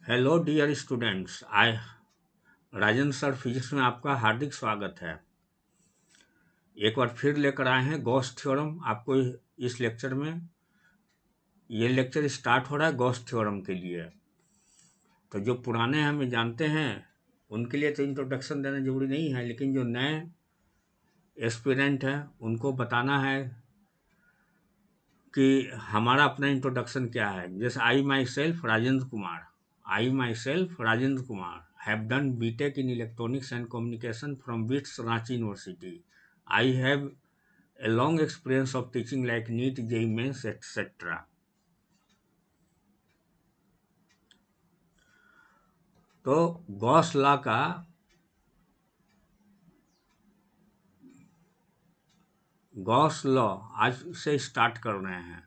Hello dear students. I Rajendra sir physics में आपका हार्दिक स्वागत है। एक बार फिर लेकर आए हैं गॉस थ्योरम आपको इस लेक्चर में। ये लेक्चर स्टार्ट हो रहा है गॉस थ्योरम के लिए। तो जो पुराने हमें जानते हैं उनके लिए तो इंट्रोडक्शन देना जरूरी नहीं है, लेकिन जो नए एस्पिरेंट हैं उनको बताना है कि हमारा अपना इंट्रोडक्शन क्या है। जैसे I myself Rajendra Kumar have done BTech in Electronics and Communication from BITS Ranchi University. I have a long experience of teaching like NEET, JEE Mains, etc. तो गॉस लॉ का गॉस लॉ आज से start कर रहे हैं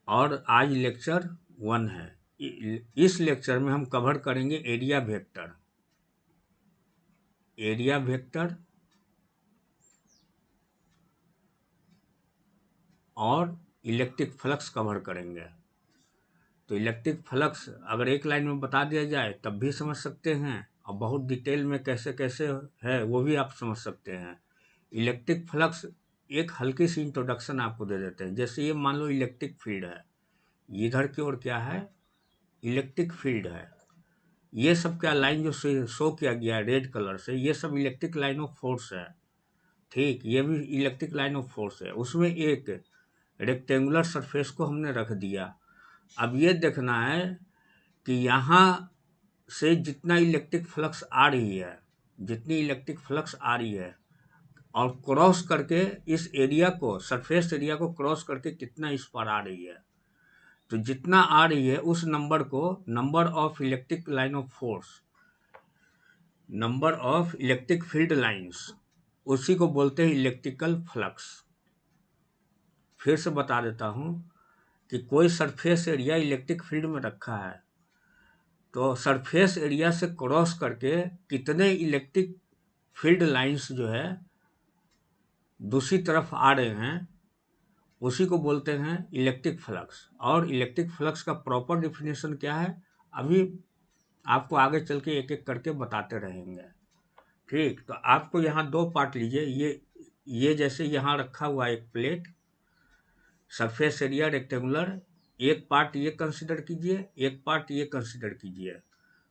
और आज lecture 1 है। इस लेक्चर में हम कवर करेंगे एरिया वेक्टर और इलेक्ट्रिक फ्लक्स कवर करेंगे। तो इलेक्ट्रिक फ्लक्स अगर एक लाइन में बता दिया जाए तब भी समझ सकते हैं, और बहुत डिटेल में कैसे कैसे है वो भी आप समझ सकते हैं। इलेक्ट्रिक फ्लक्स एक हल्की सी इंट्रोडक्शन आपको दे देते हैं। जैसे ये मान लो इलेक्ट्रिक फील्ड है, इधर की ओर क्या है, इलेक्ट्रिक फील्ड है। ये सब क्या लाइन जो शो किया गया है रेड कलर से, ये सब इलेक्ट्रिक लाइन ऑफ फोर्स है। ठीक, ये भी इलेक्ट्रिक लाइन ऑफ फोर्स है। उसमें एक रेक्टेंगुलर सरफेस को हमने रख दिया। अब ये देखना है कि यहाँ से जितना इलेक्ट्रिक फ्लक्स आ रही है, जितनी इलेक्ट्रिक फ्लक्स आ रही है और क्रॉस करके इस एरिया को, सरफेस एरिया को क्रॉस करके कितना इस पर आ रही है, तो जितना आ रही है उस नंबर को number of electric line of force, number of electric field lines, उसी को बोलते हैं इलेक्ट्रिकल फ्लक्स। फिर से बता देता हूँ कि कोई सरफेस एरिया इलेक्ट्रिक फील्ड में रखा है, तो सरफेस एरिया से क्रॉस करके कितने इलेक्ट्रिक फील्ड लाइंस जो है दूसरी तरफ आ रहे हैं, उसी को बोलते हैं इलेक्ट्रिक फ्लक्स। और इलेक्ट्रिक फ्लक्स का प्रॉपर डिफिनेशन क्या है अभी आपको आगे चल के एक एक करके बताते रहेंगे। ठीक, तो आपको यहाँ दो पार्ट लीजिए। ये जैसे यहाँ रखा हुआ एक प्लेट, सरफेस एरिया रेक्टेंगुलर, एक पार्ट ये कंसिडर कीजिए, एक पार्ट ये कंसिडर कीजिए।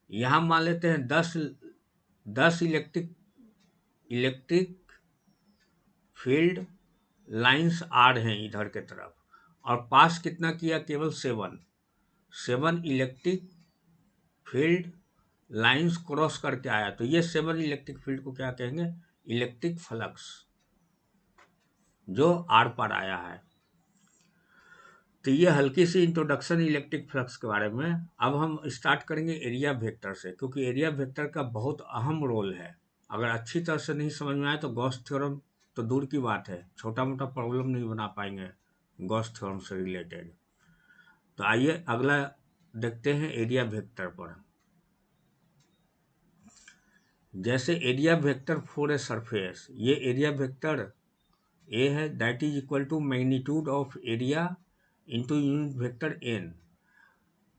यहाँ मान लेते हैं 10 इलेक्ट्रिक फील्ड लाइंस आ रहे हैं इधर के तरफ, और पास कितना किया, केवल 7 इलेक्ट्रिक फील्ड लाइंस क्रॉस करके आया। तो ये 7 इलेक्ट्रिक फील्ड को क्या कहेंगे, इलेक्ट्रिक फ्लक्स, जो आर पार आया है। तो ये हल्की सी इंट्रोडक्शन इलेक्ट्रिक फ्लक्स के बारे में। अब हम स्टार्ट करेंगे एरिया वेक्टर से, क्योंकि एरिया वेक्टर का बहुत अहम रोल है। अगर अच्छी तरह से नहीं समझ में आए तो गॉस थ्योरम तो दूर की बात है, छोटा मोटा प्रॉब्लम नहीं बना पाएंगे गॉस थ्योरम से रिलेटेड। तो आइए अगला देखते हैं एरिया वेक्टर पर। जैसे area vector for a surface, ये एरिया वेक्टर ए है, that is equal to magnitude of area into unit vector N.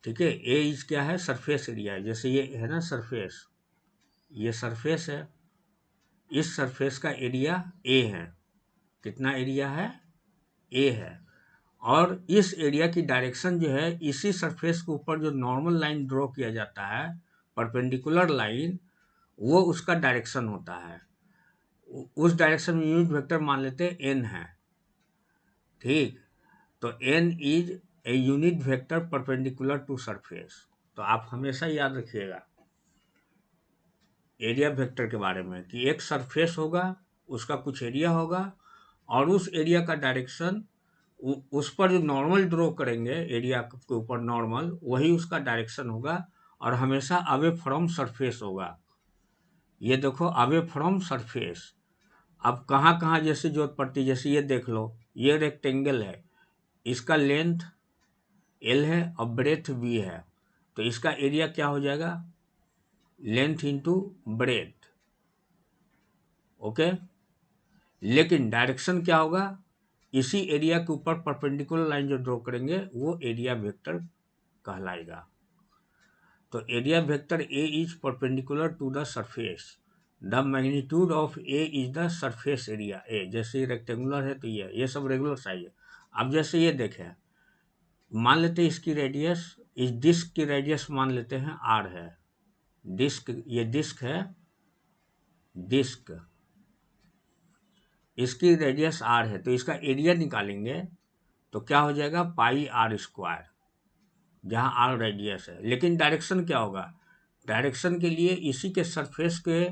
ठीक है, ए इज क्या है, सरफेस एरिया है। जैसे ये है ना सरफेस, ये सरफेस है, इस सरफेस का एरिया ए है। कितना एरिया है, ए है। और इस एरिया की डायरेक्शन जो है, इसी सरफेस के ऊपर जो नॉर्मल लाइन ड्रॉ किया जाता है, परपेंडिकुलर लाइन, वो उसका डायरेक्शन होता है। उस डायरेक्शन में यूनिट वेक्टर मान लेते हैं एन है। ठीक, तो N is a unit vector perpendicular to surface. तो आप हमेशा याद रखिएगा एरिया वेक्टर के बारे में कि एक सरफेस होगा, उसका कुछ एरिया होगा, और उस एरिया का डायरेक्शन, उस पर जो नॉर्मल ड्रॉ करेंगे एरिया के ऊपर नॉर्मल, वही उसका डायरेक्शन होगा, और हमेशा अवे फ्रॉम सरफेस होगा। ये देखो, अवे फ्रॉम सरफेस। अब कहाँ कहाँ जैसे जरूरत पड़ती है, जैसे ये देख लो, ये रेक्टेंगल है, इसका लेंथ एल है और ब्रेथ बी है, तो इसका एरिया क्या हो जाएगा, लेंथ इंटू ब्रेथ। ओके, लेकिन डायरेक्शन क्या होगा, इसी एरिया के ऊपर परपेंडिकुलर लाइन जो ड्रॉ करेंगे वो एरिया वेक्टर कहलाएगा। तो area vector A is perpendicular to the surface, the magnitude of A is the surface area A. जैसे रेक्टेंगुलर है तो ये सब रेगुलर साइज है। अब जैसे ये देखें, मान लेते हैं इसकी रेडियस, इस डिस्क की रेडियस मान लेते हैं आर है, डिस्क, ये डिस्क है, डिस्क, इसकी रेडियस आर है, तो इसका एरिया निकालेंगे तो क्या हो जाएगा, पाई आर स्क्वायर, जहाँ आर रेडियस है। लेकिन डायरेक्शन क्या होगा, डायरेक्शन के लिए इसी के सरफेस के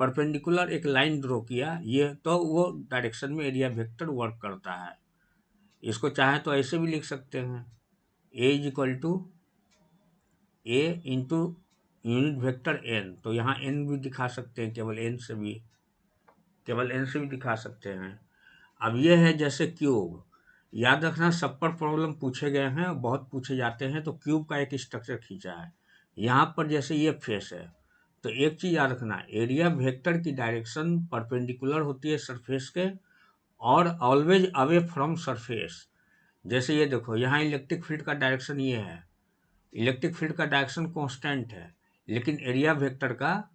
परपेंडिकुलर एक लाइन ड्रॉ किया, ये तो वो डायरेक्शन में एरिया वेक्टर वर्क करता है। इसको चाहे तो ऐसे भी लिख सकते हैं, A is equal to A into unit vector N, तो यहाँ एन भी दिखा सकते हैं, केवल एन से भी दिखा सकते हैं। अब ये है जैसे क्यूब, याद रखना सब पर प्रॉब्लम पूछे गए हैं, बहुत पूछे जाते हैं। तो क्यूब का एक स्ट्रक्चर खींचा है, यहाँ पर जैसे ये फेस है, तो एक चीज़ याद रखना, एरिया वेक्टर की डायरेक्शन परपेंडिकुलर होती है सरफेस के और ऑलवेज अवे फ्रॉम सरफेस। जैसे ये देखो, यहाँ इलेक्ट्रिक फील्ड का डायरेक्शन ये है, इलेक्ट्रिक फील्ड का डायरेक्शन कांस्टेंट है, लेकिन एरिया वेक्टर का,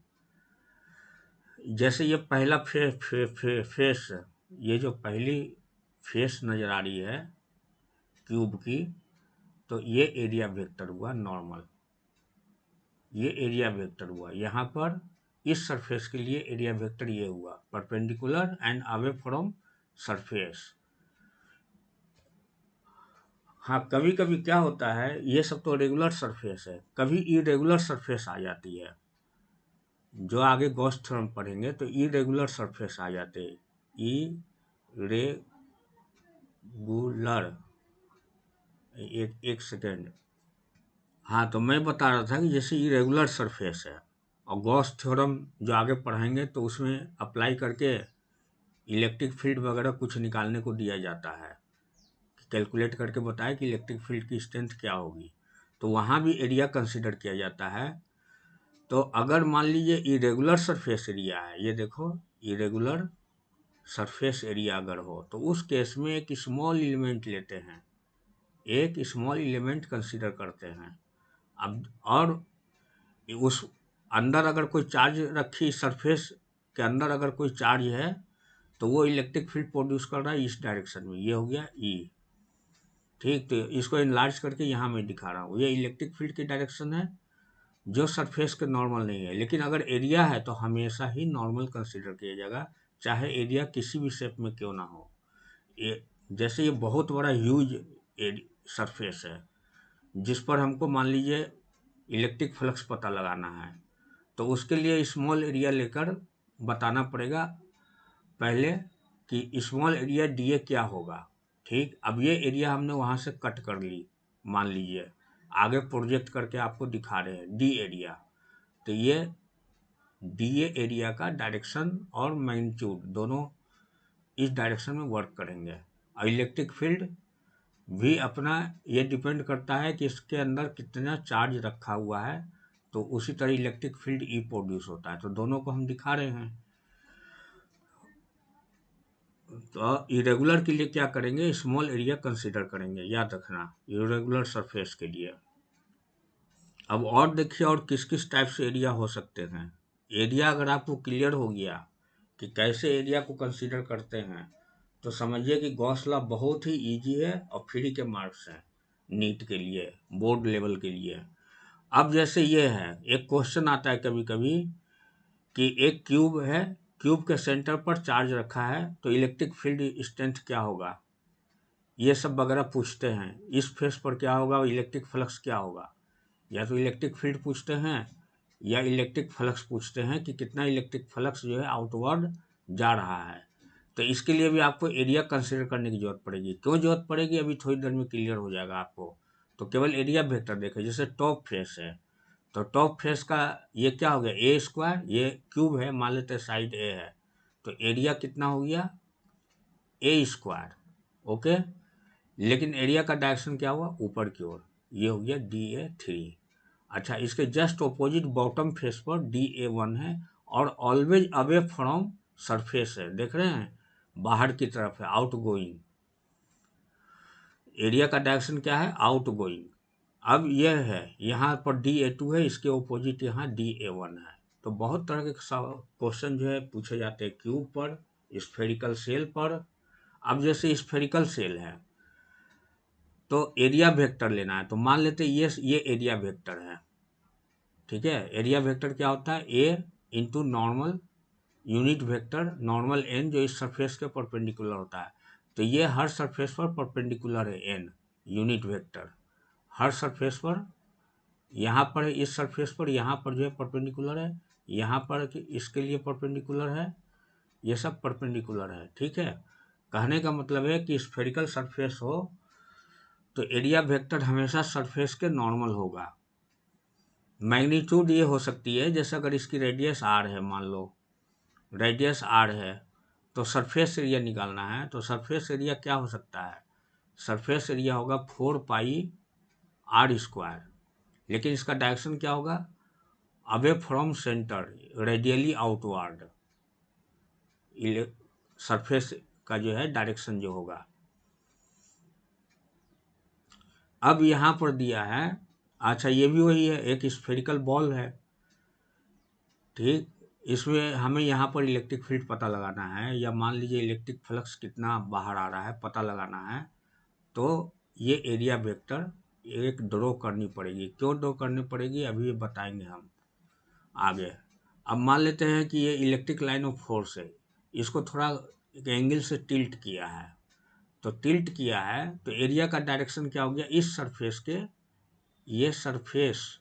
जैसे ये पहला फेस, ये जो पहली फेस नज़र आ रही है क्यूब की, तो ये एरिया वेक्टर हुआ नॉर्मल, ये एरिया वेक्टर हुआ। यहाँ पर इस सरफेस के लिए एरिया वेक्टर ये हुआ perpendicular and away from surface. हाँ, कभी कभी क्या होता है, ये सब तो रेगुलर सरफेस है, कभी इरेगुलर सरफेस आ जाती है, जो आगे गॉस थ्योरम पढ़ेंगे तो इरेगुलर सरफेस आ जाते हैं, इरेगुलर, एक सेकेंड। हाँ, तो मैं बता रहा था कि जैसे इरेगुलर सरफेस है और गॉस थ्योरम जो आगे पढ़ाएंगे तो उसमें अप्लाई करके इलेक्ट्रिक फील्ड वगैरह कुछ निकालने को दिया जाता है, कैलकुलेट करके बताए कि इलेक्ट्रिक फील्ड की स्ट्रेंथ क्या होगी, तो वहाँ भी एरिया कंसिडर किया जाता है। तो अगर मान लीजिए इरेगुलर सरफेस एरिया है, ये देखो इरेगुलर सरफेस एरिया अगर हो, तो उस केस में एक स्मॉल एलिमेंट लेते हैं, एक स्मॉल एलिमेंट कंसिडर करते हैं। अब और उस अंदर अगर कोई चार्ज रखी, सरफेस के अंदर अगर कोई चार्ज है, तो वो इलेक्ट्रिक फील्ड प्रोड्यूस कर रहा है इस डायरेक्शन में, ये हो गया ई। ठीक, तो इसको इनलार्ज करके यहाँ मैं दिखा रहा हूँ, ये इलेक्ट्रिक फील्ड की डायरेक्शन है जो सरफेस के नॉर्मल नहीं है। लेकिन अगर एरिया है तो हमेशा ही नॉर्मल कंसिडर किया जाएगा, चाहे एरिया किसी भी शेप में क्यों ना हो। ये जैसे ये बहुत बड़ा ह्यूज सरफेस है जिस पर हमको मान लीजिए इलेक्ट्रिक फ्लक्स पता लगाना है, तो उसके लिए स्मॉल एरिया लेकर बताना पड़ेगा पहले कि स्मॉल एरिया डी ए क्या होगा। ठीक, अब ये एरिया हमने वहाँ से कट कर ली, मान लीजिए आगे प्रोजेक्ट करके आपको दिखा रहे हैं डी एरिया, तो ये डी एरिया का डायरेक्शन और मैग्नीट्यूड दोनों इस डायरेक्शन में वर्क करेंगे। और इलेक्ट्रिक फील्ड भी अपना ये डिपेंड करता है कि इसके अंदर कितना चार्ज रखा हुआ है, तो उसी तरह इलेक्ट्रिक फील्ड ई प्रोड्यूस होता है। तो दोनों को हम दिखा रहे हैं। तो इरेगुलर के लिए क्या करेंगे, स्मॉल एरिया कंसीडर करेंगे, याद रखना, इरेगुलर सरफेस के लिए। अब और देखिए और किस किस टाइप से एरिया हो सकते हैं। एरिया अगर आपको क्लियर हो गया कि कैसे एरिया को कंसीडर करते हैं, तो समझिए कि गॉस लॉ बहुत ही इजी है और फ्री के मार्क्स हैं नीट के लिए, बोर्ड लेवल के लिए। अब जैसे ये है, एक क्वेश्चन आता है कभी कभी कि एक क्यूब है, क्यूब के सेंटर पर चार्ज रखा है, तो इलेक्ट्रिक फील्ड स्ट्रेंथ क्या होगा, ये सब वगैरह पूछते हैं। इस फेस पर क्या होगा, इलेक्ट्रिक फ्लक्स क्या होगा, या तो इलेक्ट्रिक फील्ड पूछते हैं या इलेक्ट्रिक फ्लक्स पूछते हैं कि कितना इलेक्ट्रिक फ्लक्स जो है आउटवर्ड जा रहा है। तो इसके लिए भी आपको एरिया कंसिडर करने की जरूरत पड़ेगी। क्यों जरूरत पड़ेगी, अभी थोड़ी देर में क्लियर हो जाएगा आपको। तो केवल एरिया वेक्टर देखें, जैसे टॉप फेस है, तो टॉप फेस का ये क्या हो गया, ए स्क्वायर, ये क्यूब है, मान लेते हैं साइड ए है, तो एरिया कितना हो गया, ए स्क्वायर। ओके, लेकिन एरिया का डायरेक्शन क्या हुआ, ऊपर की ओर, ये हो गया DA3। अच्छा, इसके जस्ट ऑपोजिट बॉटम फेस पर DA1 है और ऑलवेज अवे फ्रॉम सरफेस है, देख रहे हैं, बाहर की तरफ है, आउट गोइंग। एरिया का डायरेक्शन क्या है, आउट गोइंग। अब यह है, यहाँ पर dA2 है, इसके ऑपोजिट यहाँ dA1 है। तो बहुत तरह के क्वेश्चन जो है पूछे जाते हैं क्यूब पर, स्फेरिकल सेल पर। अब जैसे स्फेरिकल सेल है तो एरिया वेक्टर लेना है, तो मान लेते हैं ये एरिया वेक्टर है, ठीक है। एरिया वेक्टर क्या होता है, A into normal unit vector normal N, जो इस सरफेस के परपेंडिकुलर होता है। तो ये हर सरफेस पर परपेंडिकुलर है एन यूनिट वेक्टर, हर सरफेस पर, यहाँ पर है इस सरफेस पर, यहाँ पर जो है परपेंडिकुलर है, यहाँ पर इसके लिए परपेंडिकुलर है, ये सब परपेंडिकुलर है, ठीक है। कहने का मतलब है कि स्फेरिकल सरफेस हो तो एरिया वेक्टर हमेशा सरफेस के नॉर्मल होगा। मैग्नीट्यूड ये हो सकती है, जैसे अगर इसकी रेडियस आर है, मान लो रेडियस आर है, तो सरफेस एरिया निकालना है, तो सरफेस एरिया क्या हो सकता है, सरफेस एरिया होगा 4πr²। लेकिन इसका डायरेक्शन क्या होगा, away from centre radially outward, surface का जो है डायरेक्शन जो होगा। अब यहाँ पर दिया है, अच्छा ये भी वही है, एक स्फेरिकल बॉल है, ठीक। इसमें हमें यहाँ पर इलेक्ट्रिक फील्ड पता लगाना है, या मान लीजिए इलेक्ट्रिक फ्लक्स कितना बाहर आ रहा है पता लगाना है। तो ये एरिया वेक्टर एक ड्रॉ करनी पड़ेगी। क्यों ड्रॉ करनी पड़ेगी अभी ये बताएंगे हम आगे। अब मान लेते हैं कि ये इलेक्ट्रिक लाइन ऑफ फोर्स है, इसको थोड़ा एक एंगल से टिल्ट किया है, तो टिल्ट किया है तो एरिया का डायरेक्शन क्या हो गया, इस सरफेस के, ये सरफेस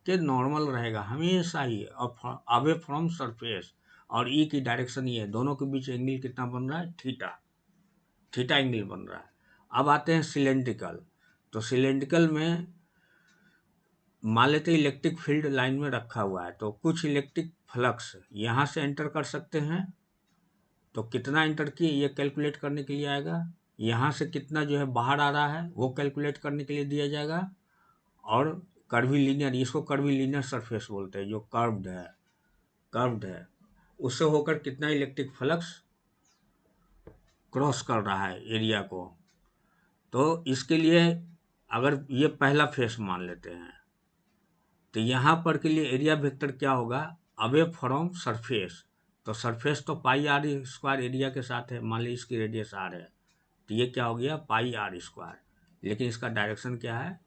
के नॉर्मल रहेगा हमेशा ही, और अवे फ्रॉम सरफेस, और ई की डायरेक्शन ये है, दोनों के बीच एंगल कितना बन रहा है, थीटा, थीटा एंगल बन रहा है। अब आते हैं सिलेंड्रिकल, तो सिलेंड्रिकल में मान लेते हैं इलेक्ट्रिक फील्ड लाइन में रखा हुआ है, तो कुछ इलेक्ट्रिक फ्लक्स यहाँ से एंटर कर सकते हैं, तो कितना एंटर किए ये कैलकुलेट करने के लिए आएगा, यहाँ से कितना जो है बाहर आ रहा है वो कैलकुलेट करने के लिए दिया जाएगा, और कर्वीलीनियर, इसको कर्वीलीनियर सरफेस बोलते हैं, जो कर्व्ड है, उससे होकर कितना इलेक्ट्रिक फ्लक्स क्रॉस कर रहा है एरिया को। तो इसके लिए अगर ये पहला फेस मान लेते हैं, तो यहाँ पर के लिए एरिया वेक्टर क्या होगा, अवे फ्रॉम सरफेस, तो सरफेस तो πr² एरिया के साथ है, मान ली इसकी रेडियस आर है, तो ये क्या हो गया πr², लेकिन इसका डायरेक्शन क्या है,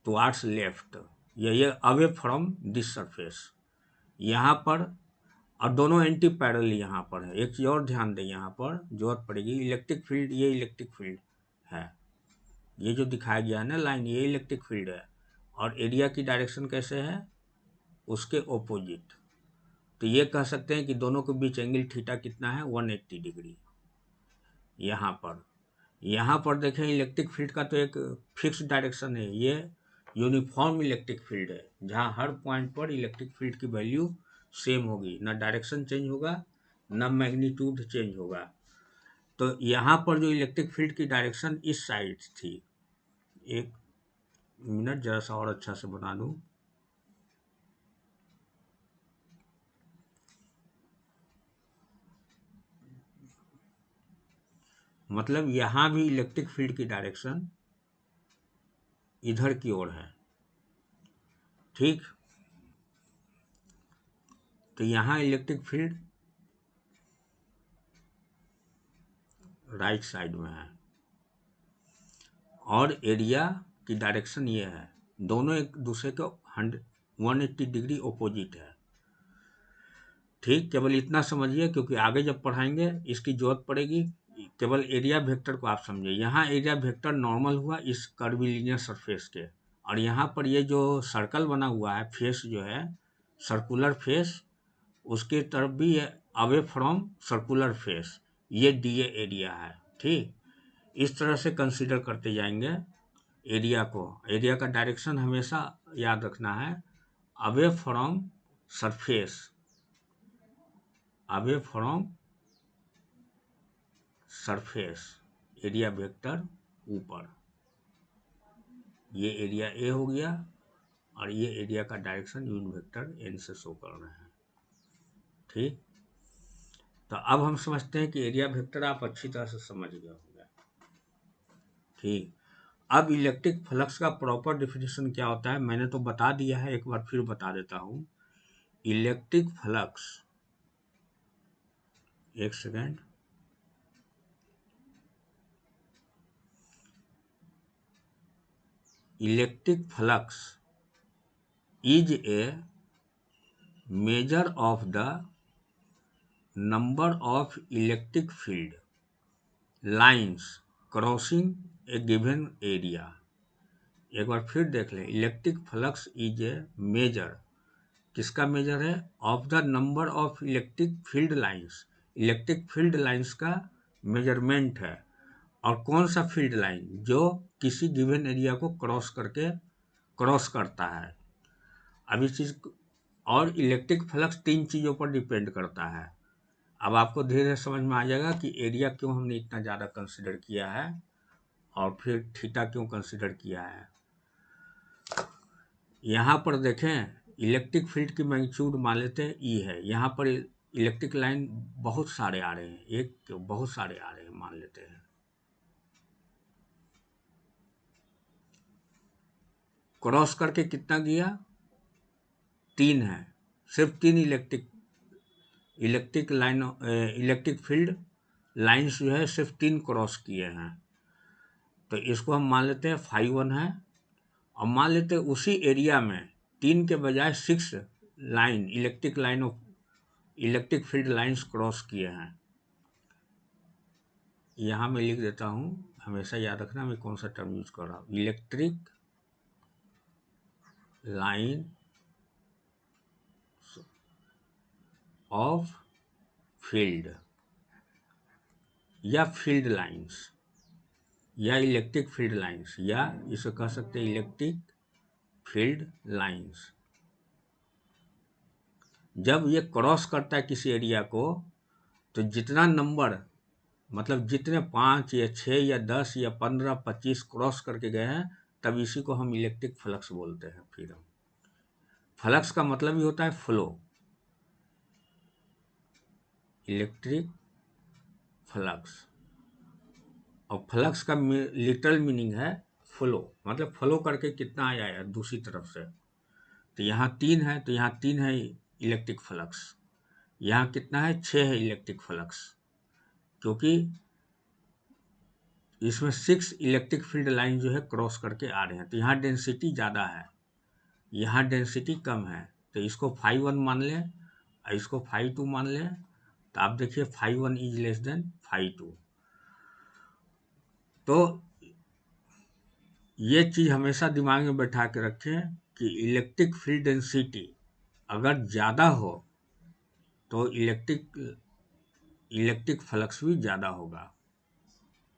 टुवार्ड्स लेफ्ट, ये अवे फ्रॉम दिस सरफेस यहाँ पर। और दोनों एंटी पैरेलल यहाँ पर है। एक चीज़ और ध्यान दें, यहाँ पर जरूरत पड़ेगी, इलेक्ट्रिक फील्ड, ये इलेक्ट्रिक फील्ड है, ये जो दिखाया गया है ना लाइन, ये इलेक्ट्रिक फील्ड है, और एरिया की डायरेक्शन कैसे है, उसके ओपोजिट। तो ये कह सकते हैं कि दोनों के बीच एंगल थीटा कितना है, 180 डिग्री। यहाँ पर देखें इलेक्ट्रिक फील्ड का तो एक फिक्स डायरेक्शन है, ये यूनिफॉर्म इलेक्ट्रिक फील्ड है, जहाँ हर पॉइंट पर इलेक्ट्रिक फील्ड की वैल्यू सेम होगी, ना डायरेक्शन चेंज होगा ना मैग्नीट्यूड चेंज होगा। तो यहाँ पर जो इलेक्ट्रिक फील्ड की डायरेक्शन इस साइड थी, एक मिनट जरा सा और अच्छा से बना दूँ, मतलब यहाँ भी इलेक्ट्रिक फील्ड की डायरेक्शन इधर की ओर है, ठीक। तो यहाँ इलेक्ट्रिक फील्ड राइट साइड में है, और एरिया की डायरेक्शन ये है, दोनों एक दूसरे के 180 डिग्री ओपोजिट है, ठीक। केवल इतना समझिए, क्योंकि आगे जब पढ़ाएंगे इसकी जरूरत पड़ेगी, केवल एरिया वेक्टर को आप समझिए। यहाँ एरिया वेक्टर नॉर्मल हुआ इस कर्वीलिनियर सरफेस के, और यहाँ पर ये जो सर्कल बना हुआ है, फेस जो है सर्कुलर फेस, उसके तरफ भी ये अवे फ्रॉम सर्कुलर फेस, ये डीए एरिया है, ठीक। इस तरह से कंसीडर करते जाएंगे एरिया को। एरिया का डायरेक्शन हमेशा याद रखना है, away from surface, away from surface, area vector ऊपर, ये एरिया ए हो गया, और ये एरिया का डायरेक्शन यूनिट वेक्टर एन से शो कर रहे हैं, ठीक। तो अब हम समझते हैं कि एरिया वेक्टर आप अच्छी तरह से समझ गए होंगे, ठीक। अब इलेक्ट्रिक फ्लक्स का प्रॉपर डेफिनेशन क्या होता है मैंने तो बता दिया है, एक बार फिर बता देता हूँ। इलेक्ट्रिक फ्लक्स, एक second, electric flux is a measure of the number of electric field lines crossing a given area. एक बार फिर देख लें, electric flux is a measure, किसका मेजर है? Of the number of electric field lines, electric field lines का measurement है। और कौन सा फील्ड लाइन? जो किसी गिवन एरिया को क्रॉस करता है। अब इस चीज़, और इलेक्ट्रिक फ्लक्स 3 चीज़ों पर डिपेंड करता है। अब आपको धीरे धीरे समझ में आ जाएगा कि एरिया क्यों हमने इतना ज़्यादा कंसिडर किया है और फिर थीटा क्यों कंसिडर किया है। यहाँ पर देखें, इलेक्ट्रिक फील्ड की मैग्नीट्यूड मान लेते हैं ई है। यहाँ पर इलेक्ट्रिक लाइन बहुत सारे आ रहे हैं, एक क्यों बहुत सारे आ रहे हैं मान लेते हैं। क्रॉस करके कितना गया? 3 है, सिर्फ 3 electric line, electric field lines जो है सिर्फ 3 क्रॉस किए हैं। तो इसको हम मान लेते हैं φ1 है। और मान लेते हैं उसी एरिया में 3 के बजाय 6 line electric field lines cross किए हैं। यहाँ मैं लिख देता हूँ, हमेशा याद रखना मैं कौन सा टर्म यूज कर रहा हूँ। इलेक्ट्रिक लाइन ऑफ फील्ड या फील्ड लाइन्स या इलेक्ट्रिक फील्ड लाइन्स, या इसे कह सकते हैं इलेक्ट्रिक फील्ड लाइन्स। जब ये क्रॉस करता है किसी एरिया को, तो जितना नंबर, मतलब जितने 5 या 6 या 10 या 15 25 क्रॉस करके गए हैं, तब इसी को हम इलेक्ट्रिक फ्लक्स बोलते हैं। फिर हम फ्लक्स का मतलब ही होता है फ्लो, इलेक्ट्रिक फ्लक्स। और फ्लक्स का लिटरल मीनिंग है फ्लो, मतलब फ्लो करके कितना आया है दूसरी तरफ से। तो यहाँ 3 है, तो यहाँ 3 है इलेक्ट्रिक फ्लक्स। यहाँ कितना है? 6 है इलेक्ट्रिक फ्लक्स, क्योंकि इसमें 6 इलेक्ट्रिक फील्ड लाइन जो है क्रॉस करके आ रहे हैं। तो यहाँ डेंसिटी ज़्यादा है, यहाँ डेंसिटी कम है। तो इसको φ1 मान लें और इसको φ2 मान लें। तो आप देखिए φ1 इज लेस देन φ2। तो ये चीज़ हमेशा दिमाग में बैठा के रखें कि इलेक्ट्रिक फील्ड डेंसिटी अगर ज़्यादा हो तो इलेक्ट्रिक फ्लक्स भी ज़्यादा होगा।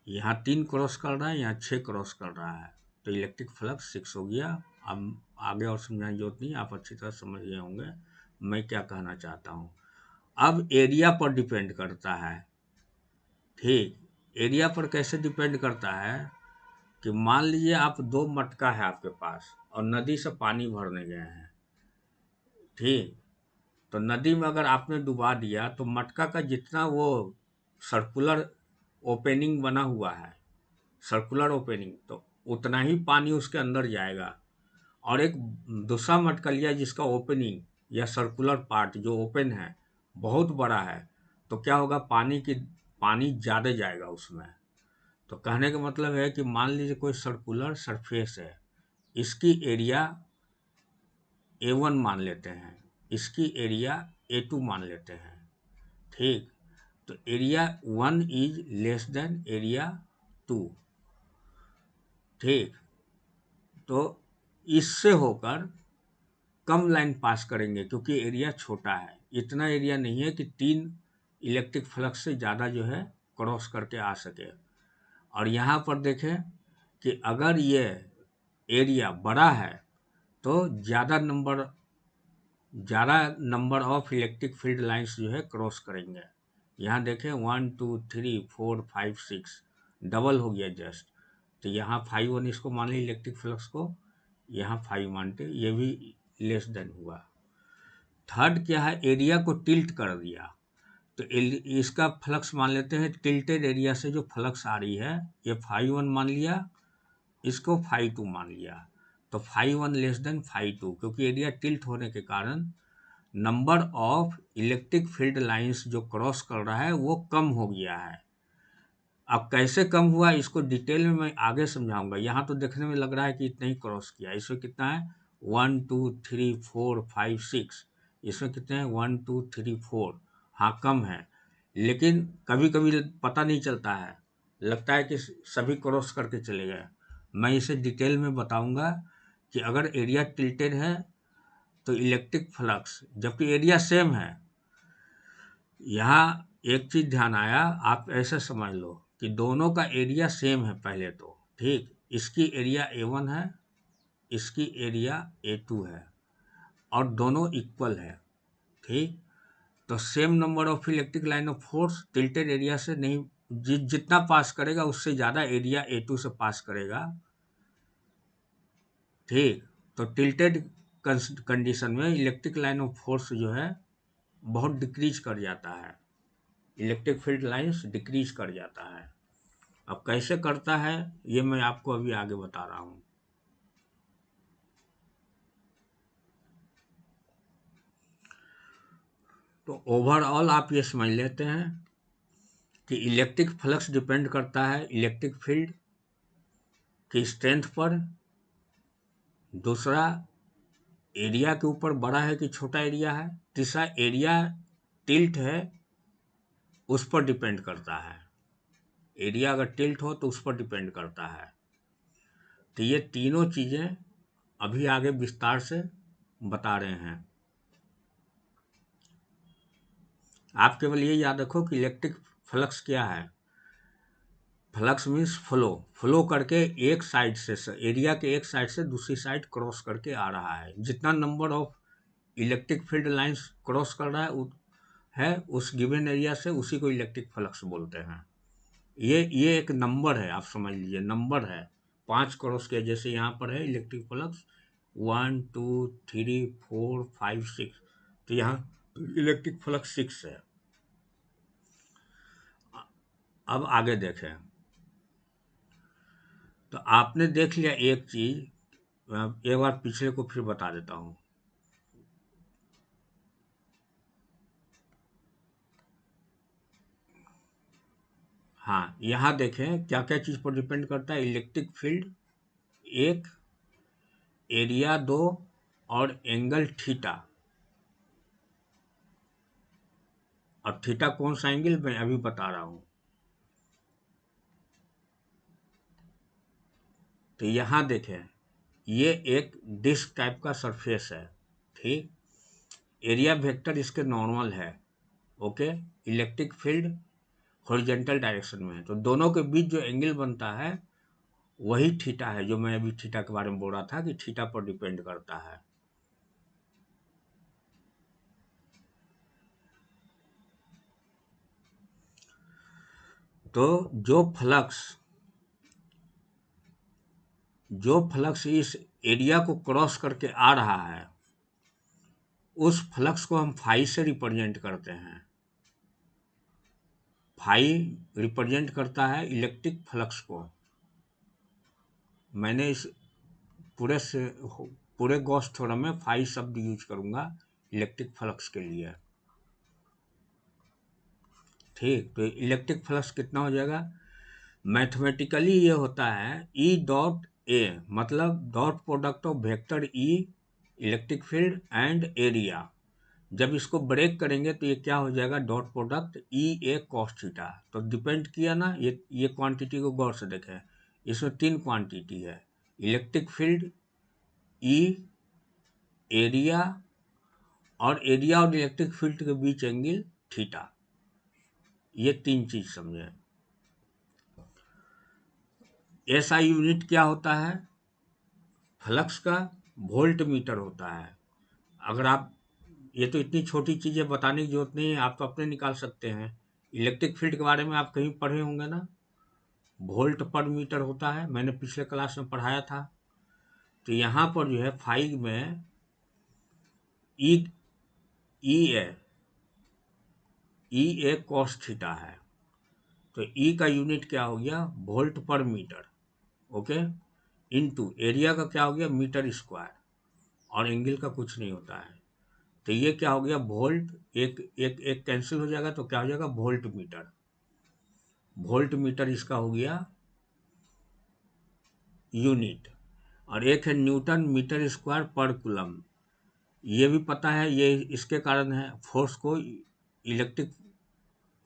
यहाँ 3 क्रॉस कर रहा है, यहाँ 6 क्रॉस कर रहा है, तो इलेक्ट्रिक फ्लक्स 6 हो गया। अब आगे और समझाने की जरूरत नहीं, आप अच्छी तरह समझ गए होंगे मैं क्या कहना चाहता हूँ। अब एरिया पर डिपेंड करता है। ठीक, एरिया पर कैसे डिपेंड करता है कि मान लीजिए आप 2 मटका है आपके पास और नदी से पानी भरने गए हैं। ठीक, तो नदी में अगर आपने डुबा दिया तो मटका का जितना वो सर्कुलर ओपनिंग बना हुआ है, सर्कुलर ओपनिंग, तो उतना ही पानी उसके अंदर जाएगा। और एक दूसरा मटका लिया जिसका ओपनिंग या सर्कुलर पार्ट जो ओपन है बहुत बड़ा है, तो क्या होगा? पानी ज़्यादा जाएगा उसमें। तो कहने का मतलब है कि मान लीजिए कोई सर्कुलर सरफेस है, इसकी एरिया A1 मान लेते हैं, इसकी एरिया A2 मान लेते हैं। ठीक, तो area 1 is less than area 2। ठीक, तो इससे होकर कम लाइन पास करेंगे क्योंकि एरिया छोटा है। इतना एरिया नहीं है कि 3 इलेक्ट्रिक फ्लक्स से ज़्यादा जो है क्रॉस करके आ सके। और यहाँ पर देखें कि अगर ये एरिया बड़ा है तो ज़्यादा number of electric field lines जो है क्रॉस करेंगे। यहाँ देखें 1 2 3 4 5 6 डबल हो गया जस्ट। तो यहाँ φ1 इसको मान ली इलेक्ट्रिक फ्लक्स को, यहाँ 5 मानते, ये भी लेस देन हुआ। थर्ड क्या है? एरिया को टिल्ट कर दिया। तो इसका फ्लक्स मान लेते हैं टिल्टेड एरिया से जो फ्लक्स आ रही है, ये φ1 मान लिया इसको φ2 मान लिया, तो φ1 लेस देन φ2, क्योंकि एरिया टिल्ट होने के कारण number of electric field lines जो क्रॉस कर रहा है वो कम हो गया है। अब कैसे कम हुआ इसको डिटेल में मैं आगे समझाऊंगा। यहाँ तो देखने में लग रहा है कि इतना ही क्रॉस किया, इसमें कितना है 1 2 3 4 5 6, इसमें कितने हैं 1 2 3 4, हाँ कम है, लेकिन कभी कभी पता नहीं चलता है, लगता है कि सभी क्रॉस करके चले गए। मैं इसे डिटेल में बताऊंगा कि अगर एरिया टिल्टेड है तो इलेक्ट्रिक फ्लक्स, जबकि एरिया सेम है। यहाँ एक चीज ध्यान आया, आप ऐसे समझ लो कि दोनों का एरिया सेम है पहले तो, ठीक, इसकी एरिया A1 है, इसकी एरिया A2 है, और दोनों इक्वल है, ठीक। तो same number of electric line of force tilted area से नहीं, जितना पास करेगा उससे ज़्यादा एरिया A2 से पास करेगा, ठीक। तो टिल्टेड कंडीशन में इलेक्ट्रिक लाइन ऑफ फोर्स जो है बहुत डिक्रीज कर जाता है, इलेक्ट्रिक फील्ड लाइंस डिक्रीज कर जाता है। अब कैसे करता है ये मैं आपको अभी आगे बता रहा हूँ। तो ओवरऑल आप ये समझ लेते हैं कि इलेक्ट्रिक फ्लक्स डिपेंड करता है इलेक्ट्रिक फील्ड की स्ट्रेंथ पर, दूसरा एरिया के ऊपर बड़ा है कि छोटा एरिया है, तीसरा एरिया टिल्ट है उस पर डिपेंड करता है, एरिया अगर टिल्ट हो तो उस पर डिपेंड करता है। तो ये तीनों चीज़ें अभी आगे विस्तार से बता रहे हैं। आप केवल ये याद रखो कि इलेक्ट्रिक फ्लक्स क्या है। फ्लक्स मीन्स फ्लो, फ्लो करके एक साइड से, एरिया के एक साइड से दूसरी साइड क्रॉस करके आ रहा है। जितना number of electric field lines cross कर रहा है उस गिवन एरिया से, उसी को इलेक्ट्रिक फ्लक्स बोलते हैं। ये एक नंबर है, आप समझ लीजिए नंबर है। 5 क्रॉस के जैसे यहाँ पर है इलेक्ट्रिक फ्लक्स 1 2 3 4 5 6, तो यहाँ इलेक्ट्रिक फ्लक्स 6 है। अब आगे देखें, तो आपने देख लिया एक चीज, एक बार पिछले को फिर बता देता हूँ। हाँ, यहाँ देखें क्या क्या चीज पर डिपेंड करता है। इलेक्ट्रिक फील्ड 1, एरिया 2, और एंगल थीटा। और थीटा कौन सा एंगल मैं अभी बता रहा हूँ। तो यहाँ देखें ये एक डिस्क टाइप का सरफेस है, ठीक। एरिया वेक्टर इसके नॉर्मल है, okay. Electric field horizontal direction में है, तो दोनों के बीच जो एंगल बनता है वही थीटा है, जो मैं अभी थीटा के बारे में बोल रहा था कि थीटा पर डिपेंड करता है। तो जो फ्लक्स इस एरिया को क्रॉस करके आ रहा है उस फ्लक्स को हम फाई से रिप्रेजेंट करते हैं। फाई रिप्रेजेंट करता है इलेक्ट्रिक फ्लक्स को। मैंने इस पूरे गॉस थ्योरम में फाई शब्द यूज करूंगा इलेक्ट्रिक फ्लक्स के लिए, ठीक। तो इलेक्ट्रिक फ्लक्स कितना हो जाएगा, मैथमेटिकली ये होता है ई डॉट ए, मतलब dot product of vector E electric field and area. जब इसको ब्रेक करेंगे तो ये क्या हो जाएगा, डॉट प्रोडक्ट ई ए कॉस थीटा। तो डिपेंड किया ना, ये क्वांटिटी को गौर से देखें, इसमें 3 क्वांटिटी है, इलेक्ट्रिक फील्ड, ई, एरिया, और एरिया और इलेक्ट्रिक फील्ड के बीच एंगल थीटा। ये 3 चीज समझे। एसआई यूनिट क्या होता है, फ्लक्स का वोल्ट मीटर होता है। अगर आप, ये तो इतनी छोटी चीज़ें बताने की जरूरत नहीं है, आप तो अपने निकाल सकते हैं। इलेक्ट्रिक फील्ड के बारे में आप कहीं पढ़े होंगे ना, वोल्ट पर मीटर होता है, मैंने पिछले क्लास में पढ़ाया था। तो यहाँ पर जो है फाइव में ई ई ए ई ए कॉस थीटा है, तो ई का यूनिट क्या हो गया, वोल्ट पर मीटर, ओके। इनटू एरिया का क्या हो गया मीटर स्क्वायर, और एंगल का कुछ नहीं होता है। तो ये क्या हो गया वोल्ट, एक एक एक कैंसिल हो जाएगा तो क्या हो जाएगा वोल्ट मीटर। वोल्ट मीटर इसका हो गया यूनिट। और एक है Newton metre square per coulomb. ये भी पता है, ये इसके कारण है फोर्स को, इलेक्ट्रिक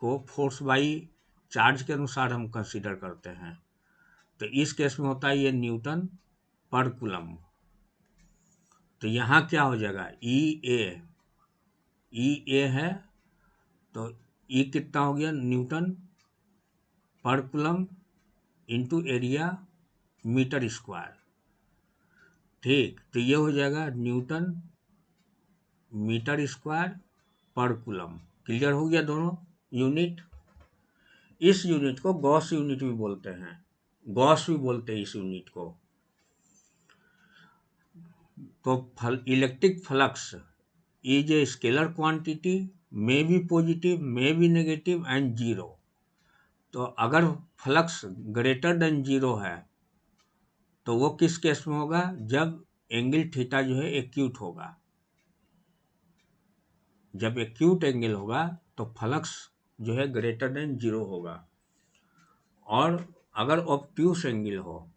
को फोर्स बाई चार्ज के अनुसार हम कंसीडर करते हैं। तो इस केस में होता है ये न्यूटन पर कूलम। तो यहाँ क्या हो जाएगा ई ए है, तो ई कितना हो गया newton per coulomb into area metre square. ठीक, तो ये हो जाएगा newton metre square per coulomb. Clear हो गया दोनों यूनिट। इस यूनिट को गॉस यूनिट भी बोलते हैं, गॉस भी बोलते हैं इस यूनिट को। तो electric flux is a scalar quantity, may be positive may be negative and zero. तो अगर फ्लक्स ग्रेटर देन जीरो है तो वो किस केस में होगा, जब एंगल थीटा जो है एक्यूट होगा। जब एक्यूट एंगल होगा तो फ्लक्स जो है ग्रेटर देन जीरो होगा। और अगर ऑब्ट्यूस एंगल हो,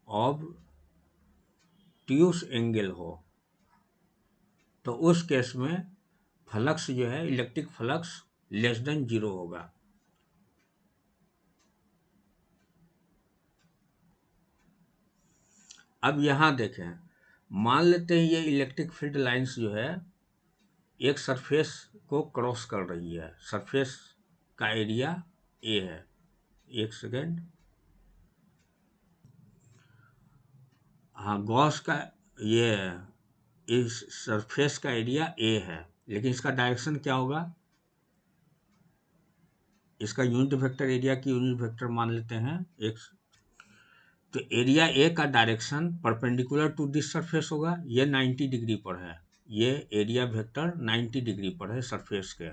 ऑब्ट्यूस एंगल हो, तो उस केस में फ्लक्स जो है electric flux less than zero होगा। अब यहाँ देखें, मान लेते हैं ये इलेक्ट्रिक फील्ड लाइंस जो है एक सरफेस को क्रॉस कर रही है, सरफेस का एरिया ए है। एक सेकेंड, हाँ गॉस का ये इस सरफेस का एरिया ए है, लेकिन इसका डायरेक्शन क्या होगा, इसका यूनिट वेक्टर एरिया की यूनिट वेक्टर मान लेते हैं एक। तो एरिया ए का direction perpendicular to this surface होगा, ये 90 डिग्री पर है, ये एरिया वेक्टर 90 डिग्री पर है सरफेस के।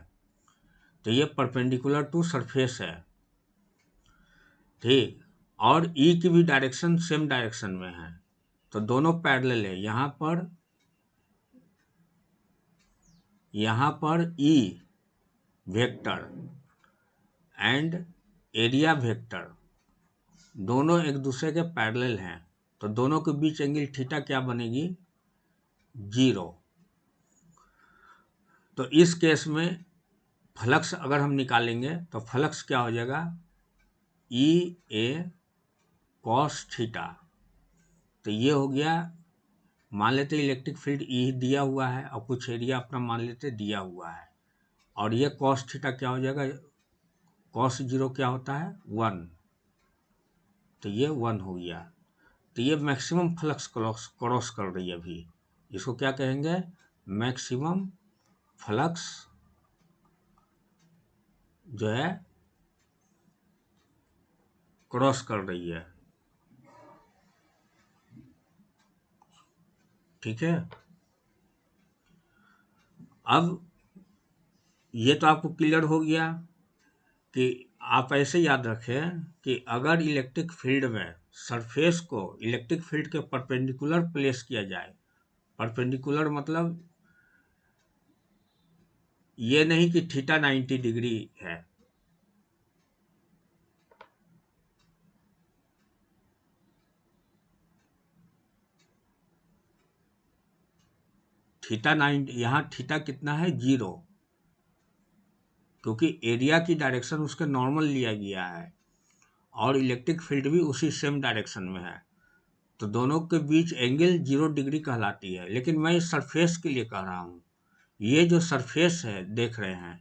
तो ये परपेंडिकुलर टू सरफेस है, ठीक। और ई की भी डायरेक्शन सेम डायरेक्शन में है, तो दोनों पैरेलल है। यहाँ पर E vector and area vector दोनों एक दूसरे के पैरेलल हैं, तो दोनों के बीच एंगल थीटा क्या बनेगी, जीरो। तो इस केस में फ्लक्स अगर हम निकालेंगे तो फ्लक्स क्या हो जाएगा, ई ए कॉस थीटा। तो ये हो गया, मान लेते इलेक्ट्रिक फील्ड ई दिया हुआ है और कुछ एरिया अपना मान लेते दिया हुआ है, और ये कॉस थीटा क्या हो जाएगा, कॉस जीरो क्या होता है 1, तो ये 1 हो गया। तो ये मैक्सिमम फ्लक्स क्रॉस कर रही है अभी, इसको क्या कहेंगे, मैक्सिमम फ्लक्स जो है क्रॉस कर रही है। ठीक है, अब ये तो आपको क्लियर हो गया कि आप ऐसे याद रखें कि अगर इलेक्ट्रिक फील्ड में सरफेस को इलेक्ट्रिक फील्ड के परपेंडिकुलर प्लेस किया जाए, परपेंडिकुलर मतलब ये नहीं कि थीटा 90 डिग्री है, थीटा 90, यहाँ थीटा कितना है 0, क्योंकि एरिया की डायरेक्शन उसके नॉर्मल लिया गया है और इलेक्ट्रिक फील्ड भी उसी सेम डायरेक्शन में है, तो दोनों के बीच एंगल 0 डिग्री कहलाती है। लेकिन मैं इस सरफेस के लिए कह रहा हूँ, ये जो सरफेस है देख रहे हैं,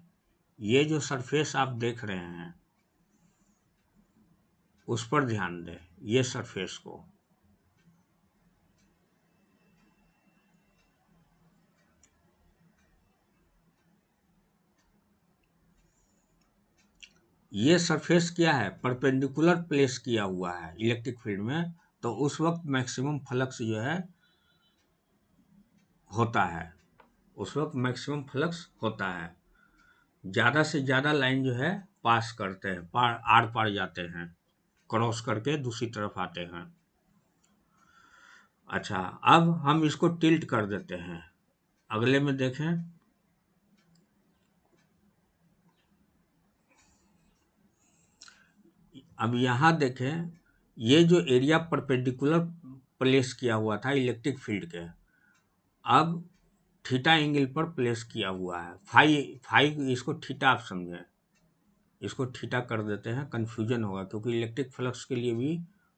ये जो सरफेस आप देख रहे हैं उस पर ध्यान दें, ये सरफेस को, ये सरफेस क्या है, परपेंडिकुलर प्लेस किया हुआ है इलेक्ट्रिक फील्ड में, तो उस वक्त मैक्सिमम फ्लक्स जो है होता है, उस वक्त मैक्सिमम फ्लक्स होता है। ज़्यादा से ज़्यादा लाइन जो है पास करते हैं, आर पार जाते हैं, क्रॉस करके दूसरी तरफ आते हैं। अच्छा, अब हम इसको टिल्ट कर देते हैं। अगले में देखें, अब यहाँ देखें, ये जो एरिया परपेंडिकुलर प्लेस किया हुआ था इलेक्ट्रिक फील्ड के, अब थीटा एंगल पर प्लेस किया हुआ है। फाई इसको थीटा आप समझें, इसको थीटा कर देते हैं, कन्फ्यूजन होगा क्योंकि इलेक्ट्रिक फ्लक्स के लिए भी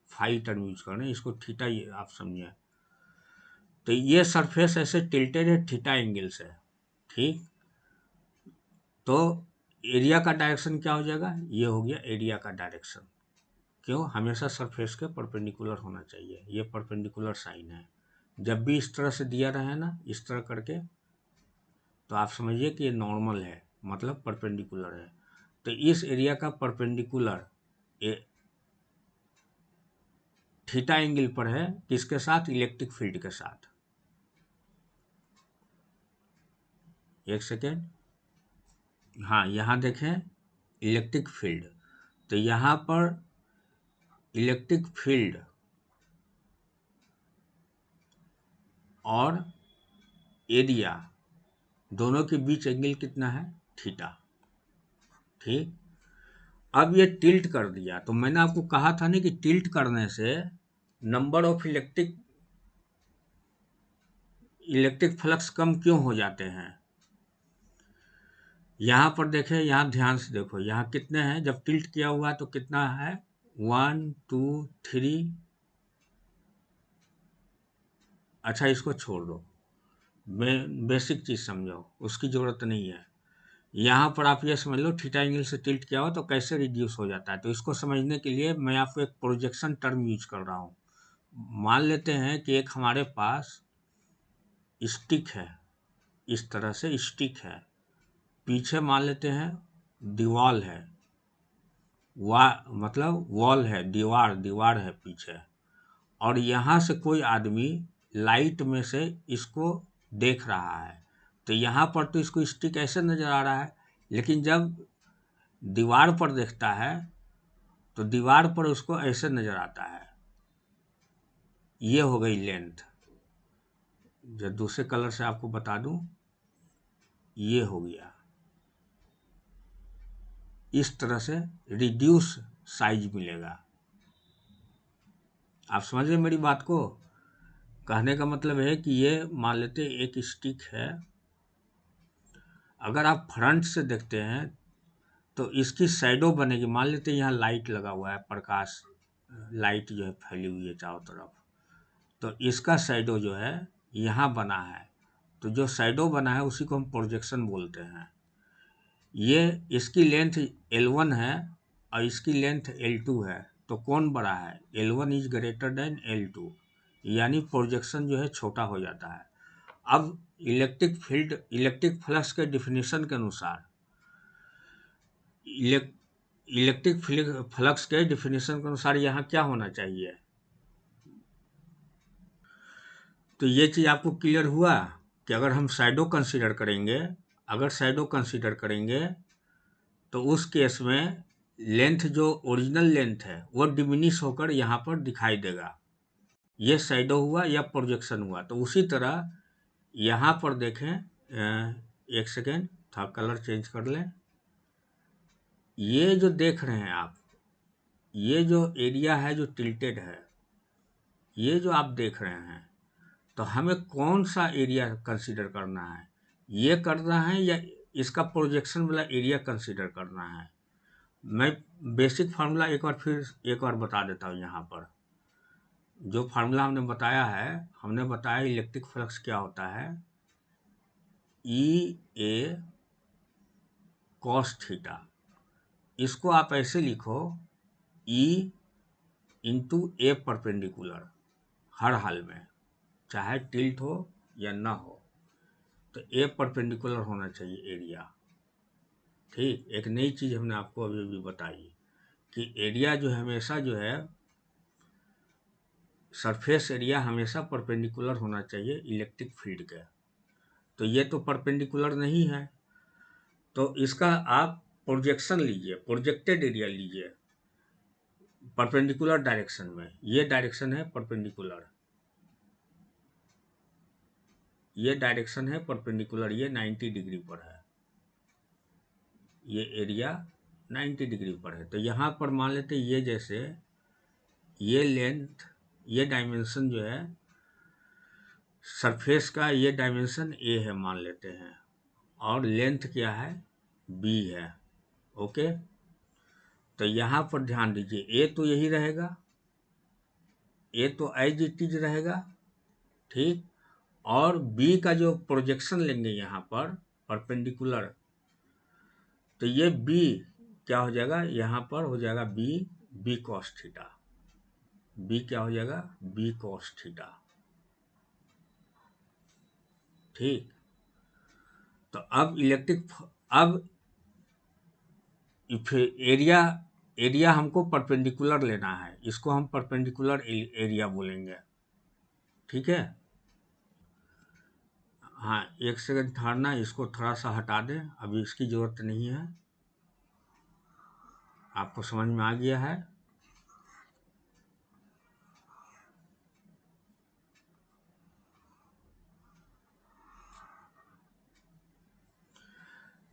फाई टर्म यूज कर रहे हैं, इसको थीटा आप समझें। तो ये सरफेस ऐसे टिल्टेड है थीटा एंगल से, ठीक। तो एरिया का डायरेक्शन क्या हो जाएगा, ये हो गया एरिया का डायरेक्शन। क्यों, हमेशा सरफेस के परपेंडिकुलर होना चाहिए, ये परपेंडिकुलर साइन है। जब भी इस तरह से दिया रहे ना, इस तरह करके, तो आप समझिए कि ये नॉर्मल है, मतलब परपेंडिकुलर है। तो इस एरिया का परपेंडिकुलर थीटा एंगल पर है, किसके साथ, इलेक्ट्रिक फील्ड के साथ। एक सेकेंड, हाँ यहाँ देखें इलेक्ट्रिक फील्ड, तो यहाँ पर इलेक्ट्रिक फील्ड और एरिया दोनों के बीच एंगल कितना है, थीटा, ठीक। अब ये टिल्ट कर दिया, तो मैंने आपको कहा था ना कि टिल्ट करने से नंबर ऑफ इलेक्ट्रिक फ्लक्स कम क्यों हो जाते हैं। यहाँ पर देखें, यहाँ ध्यान से देखो, यहाँ कितने हैं, जब टिल्ट किया हुआ तो कितना है, 1 2 3। अच्छा इसको छोड़ दो, बेसिक चीज़ समझो, उसकी ज़रूरत नहीं है। यहाँ पर आप ये समझ लो थीटा एंगल से टिल्ट किया हो तो कैसे रिड्यूस हो जाता है। तो इसको समझने के लिए मैं आपको एक प्रोजेक्शन टर्म यूज कर रहा हूँ। मान लेते हैं कि एक हमारे पास स्टिक है, इस तरह से स्टिक है, पीछे मान लेते हैं दीवार है, मतलब वॉल है, दीवार है पीछे, और यहाँ से कोई आदमी लाइट में से इसको देख रहा है। तो यहाँ पर तो इसको स्टिक ऐसे नज़र आ रहा है, लेकिन जब दीवार पर देखता है तो दीवार पर उसको ऐसे नज़र आता है। ये हो गई लेंथ। जो दूसरे कलर से आपको बता दूं, ये हो गया, इस तरह से रिड्यूस साइज मिलेगा। आप समझ रहे मेरी बात को। कहने का मतलब है कि ये मान लेते एक स्टिक है, अगर आप फ्रंट से देखते हैं तो इसकी शैडो बनेगी। मान लेते हैं यहाँ लाइट लगा हुआ है, प्रकाश, लाइट जो है फैली हुई है चारों तरफ, तो इसका शैडो जो है यहाँ बना है, तो जो शैडो बना है उसी को हम प्रोजेक्शन बोलते हैं। ये इसकी लेंथ L1 है और इसकी लेंथ L2 है, तो कौन बड़ा है, L1 is greater than L2, यानी प्रोजेक्शन जो है छोटा हो जाता है। अब इलेक्ट्रिक फ्लक्स के डिफिनीशन के अनुसार, इलेक्ट्रिक फ्लक्स के डिफिनीशन के अनुसार यहाँ क्या होना चाहिए। तो ये चीज़ आपको क्लियर हुआ कि अगर हम शैडो कंसीडर करेंगे, अगर शैडो कंसीडर करेंगे तो उस केस में लेंथ जो ओरिजिनल लेंथ है वो डिमिनिश होकर यहाँ पर दिखाई देगा। ये शैडो हुआ या प्रोजेक्शन हुआ। तो उसी तरह यहाँ पर देखें, एक सेकेंड था, कलर चेंज कर लें। ये जो देख रहे हैं आप, ये जो एरिया है जो टिल्टेड है, ये जो आप देख रहे हैं, तो हमें कौन सा एरिया कंसीडर करना है, ये करना है या इसका प्रोजेक्शन वाला एरिया कंसीडर करना है। मैं बेसिक फार्मूला एक बार बता देता हूँ। यहाँ पर जो फार्मूला हमने बताया है, हमने बताया इलेक्ट्रिक फ्लक्स क्या होता है, ई ए कॉस थीटा। इसको आप ऐसे लिखो, ई इंटू ए परपेंडिकुलर, हर हाल में चाहे टिल्ट हो या ना हो, तो ए परपेंडिकुलर होना चाहिए एरिया, ठीक। एक नई चीज़ हमने आपको अभी अभी बताई कि एरिया जो हमेशा जो है, सरफेस एरिया हमेशा परपेंडिकुलर होना चाहिए इलेक्ट्रिक फील्ड के। तो ये तो परपेंडिकुलर नहीं है, तो इसका आप प्रोजेक्शन लीजिए, प्रोजेक्टेड एरिया लीजिए परपेंडिकुलर डायरेक्शन में। ये डायरेक्शन है परपेंडिकुलर, ये डायरेक्शन है परपेंडिकुलर, ये 90 डिग्री पर है, ये एरिया 90 डिग्री पर है। तो यहाँ पर मान लेते ये जैसे ये लेंथ, ये डायमेंशन जो है सरफेस का, ये डायमेंशन ए है मान लेते हैं, और लेंथ क्या है बी है। ओके, तो यहाँ पर ध्यान दीजिए, ए तो यही रहेगा, ए तो एज इट इज रहेगा, ठीक। और बी का जो प्रोजेक्शन लेंगे यहाँ पर परपेंडिकुलर, तो ये बी क्या हो जाएगा, यहाँ पर हो जाएगा B, B cos theta, B क्या हो जाएगा, बी कॉस थीटा, ठीक। तो अब एरिया, एरिया हमको परपेंडिकुलर लेना है, इसको हम परपेंडिकुलर एरिया बोलेंगे, ठीक है। हाँ, एक सेकंड ठहरना, इसको थोड़ा सा हटा दें, अभी इसकी ज़रूरत नहीं है। आपको समझ में आ गया है?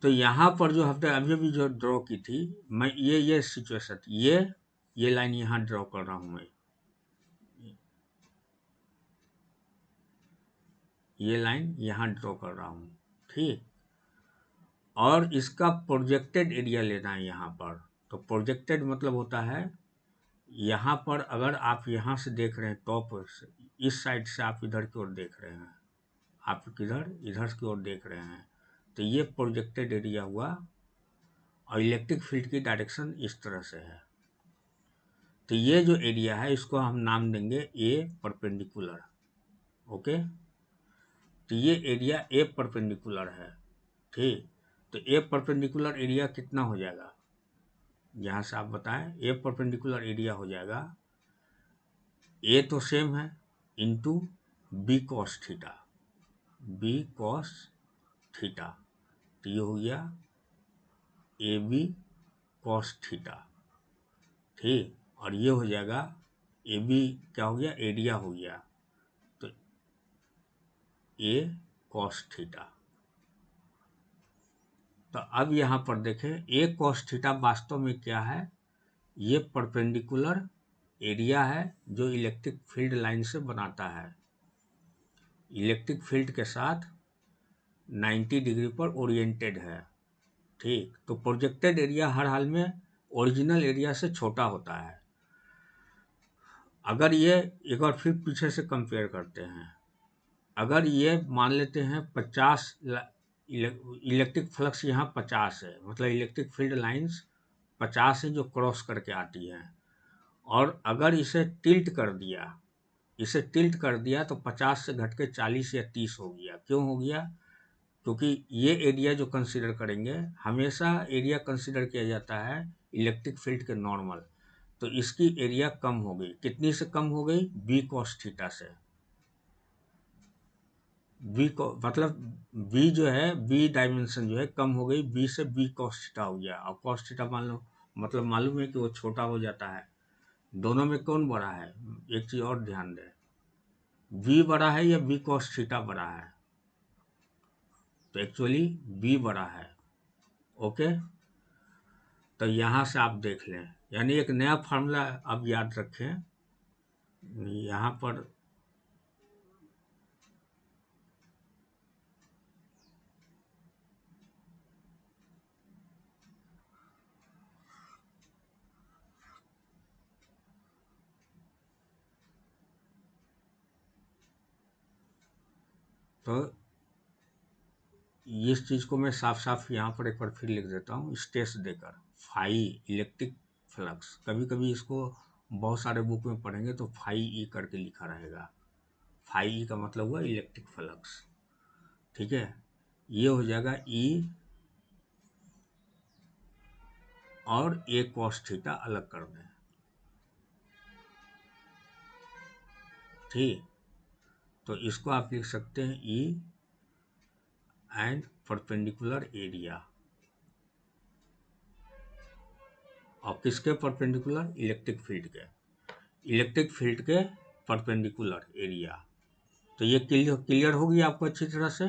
तो यहाँ पर जो हमने अभी भी जो ड्रॉ की थी, मैं ये सिचुएशन, ये लाइन यहाँ ड्रॉ कर रहा हूँ मैं, ये लाइन यहाँ ड्रॉ कर रहा हूँ, ठीक। और इसका प्रोजेक्टेड एरिया लेना है यहाँ पर। तो प्रोजेक्टेड मतलब होता है, यहाँ पर अगर आप यहाँ से देख रहे हैं टॉप से, इस साइड से आप इधर की ओर देख रहे हैं, आप किधर, इधर की ओर देख रहे हैं, तो ये प्रोजेक्टेड एरिया हुआ। और इलेक्ट्रिक फील्ड की डायरेक्शन इस तरह से है, तो ये जो एरिया है इसको हम नाम देंगे ए परपेंडिकुलर। ओके, तो ये एरिया ए परपेंडिकुलर है, ठीक। तो ए परपेंडिकुलर एरिया कितना हो जाएगा, यहाँ से आप बताएं, ए परपेंडिकुलर एरिया हो जाएगा, ए तो सेम है, into B cos theta, B cos theta, तो ये हो गया ए बी कॉस थीटा, ठीक। और ये हो जाएगा ए बी क्या हो गया, एरिया हो गया, तो ए कॉस थीटा। तो अब यहाँ पर देखें, ए कॉस थीटा वास्तव में क्या है, ये परपेंडिकुलर एरिया है जो इलेक्ट्रिक फील्ड लाइन से बनाता है, इलेक्ट्रिक फील्ड के साथ 90 डिग्री पर ओरिएंटेड है, ठीक। तो प्रोजेक्टेड एरिया हर हाल में ओरिजिनल एरिया से छोटा होता है। अगर ये एक बार फिर पीछे से कंपेयर करते हैं, अगर ये मान लेते हैं 50 इलेक्ट्रिक फ्लक्स यहाँ 50 है, मतलब इलेक्ट्रिक फील्ड लाइंस 50 है जो क्रॉस करके आती हैं, और अगर इसे टिल्ट कर दिया, इसे टिल्ट कर दिया तो 50 से घट के 40 या 30 हो गया। क्यों हो गया, क्योंकि ये एरिया जो कंसीडर करेंगे, हमेशा एरिया कंसीडर किया जाता है इलेक्ट्रिक फील्ड के नॉर्मल, तो इसकी एरिया कम हो गई, कितनी से कम हो गई, बी कॉस थीटा से। बी को मतलब बी जो है, बी डायमेंशन जो है कम हो गई, बी से बी कॉस थीटा हो गया। और कॉस थीटा मान लो, मतलब मालूम है कि वो छोटा हो जाता है। दोनों में कौन बड़ा है, एक चीज और ध्यान दें, बी बड़ा है या बी कॉस थीटा बड़ा है, तो एक्चुअली बी बड़ा है। ओके, तो यहाँ से आप देख लें, यानी एक नया फार्मूला आप याद रखें, यहाँ पर तो इस चीज़ को मैं साफ साफ यहाँ पर एक बार फिर लिख देता हूँ, स्टेस देकर, फाई इलेक्ट्रिक फ्लक्स, कभी कभी इसको बहुत सारे बुक में पढ़ेंगे तो फाई ई करके लिखा रहेगा, फाई ई का मतलब हुआ इलेक्ट्रिक फ्लक्स, ठीक है। ये हो जाएगा ई और ए कॉस थीटा अलग कर दें, ठीक। तो इसको आप लिख सकते हैं ई एंड परपेंडिकुलर एरिया, और किसके परपेंडिकुलर, इलेक्ट्रिक फील्ड के, इलेक्ट्रिक फील्ड के परपेंडिकुलर एरिया, तो ये क्लियर होगी आपको अच्छी तरह से।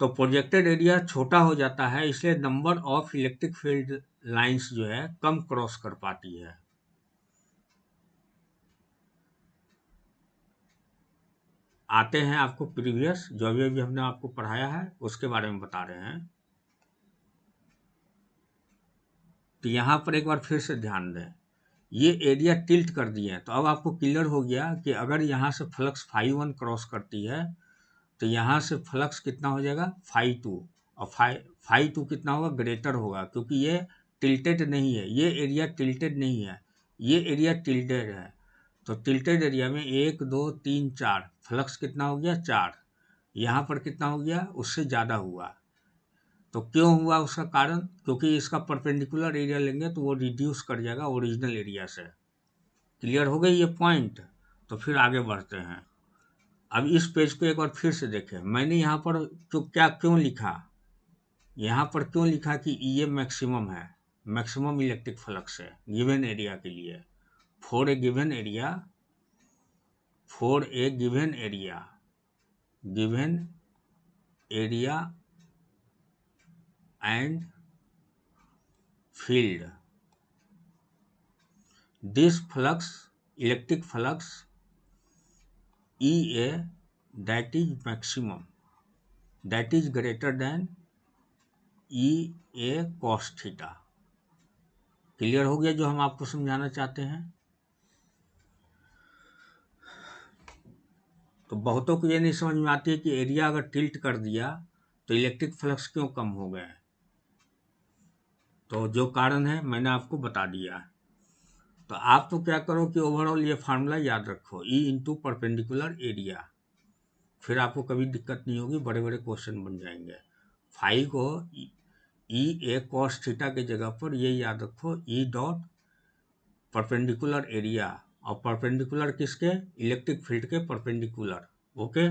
तो प्रोजेक्टेड एरिया छोटा हो जाता है, इसलिए number of electric field lines जो है कम क्रॉस कर पाती है। आते हैं आपको प्रीवियस, जो अभी अभी हमने आपको पढ़ाया है उसके बारे में बता रहे हैं। तो यहाँ पर एक बार फिर से ध्यान दें, ये एरिया टिल्ट कर दिए हैं, तो अब आपको क्लियर हो गया कि अगर यहाँ से फ्लक्स फाई 1 क्रॉस करती है तो यहाँ से फ्लक्स कितना हो जाएगा फाई 2, और फाई 2 कितना होगा ग्रेटर होगा, क्योंकि ये टिल्टेड नहीं है, ये एरिया टिल्टेड नहीं है, ये एरिया टिल्टेड है। तो टिल्टेड एरिया में 1 2 3 4 फ्लक्स कितना हो गया 4, यहाँ पर कितना हो गया उससे ज़्यादा हुआ। तो क्यों हुआ उसका कारण, क्योंकि इसका परपेंडिकुलर एरिया लेंगे तो वो रिड्यूस कर जाएगा ओरिजिनल एरिया से। क्लियर हो गई ये पॉइंट। तो फिर आगे बढ़ते हैं। अब इस पेज को एक बार फिर से देखें, मैंने यहाँ पर जो क्या क्यों लिखा, यहाँ पर क्यों लिखा कि ये मैक्सिमम है, मैक्सिमम इलेक्ट्रिक फ्लक्स है गिवन एरिया के लिए, for a given area, for a given area, given area and field, this flux electric flux EA that is maximum, that is greater than EA cos theta. Clear हो गया जो हम आपको समझाना चाहते हैं। तो बहुतों को ये नहीं समझ में आती है कि एरिया अगर टिल्ट कर दिया तो इलेक्ट्रिक फ्लक्स क्यों कम हो गए। तो जो कारण है मैंने आपको बता दिया। तो आप तो क्या करो कि ओवरऑल ये फार्मूला याद रखो, E इंटू परपेंडिकुलर एरिया, फिर आपको कभी दिक्कत नहीं होगी, बड़े बड़े क्वेश्चन बन जाएंगे। फाई को ई ए कॉस थीटा के जगह पर ये याद रखो ई डॉट परपेंडिकुलर एरिया, और परपेंडिकुलर किसके, इलेक्ट्रिक फील्ड के परपेंडिकुलर। ओके,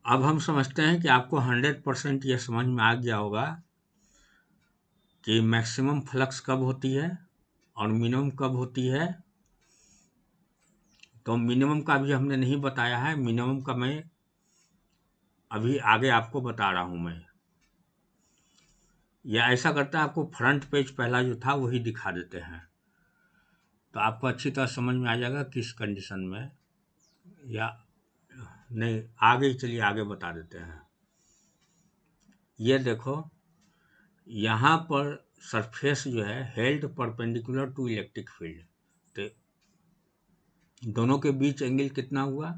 अब हम समझते हैं कि आपको 100% यह समझ में आ गया होगा कि मैक्सिमम फ्लक्स कब होती है और मिनिमम कब होती है। तो मिनिमम का भी हमने नहीं बताया है, मिनिमम का मैं अभी आगे आपको बता रहा हूं। मैं या ऐसा करता है, आपको फ्रंट पेज पहला जो था वही दिखा देते हैं, तो आपको अच्छी तरह समझ में आ जाएगा किस कंडीशन में, या नहीं आगे चलिए आगे बता देते हैं। ये देखो यहाँ पर सरफेस जो है held perpendicular to electric field, तो दोनों के बीच एंगल कितना हुआ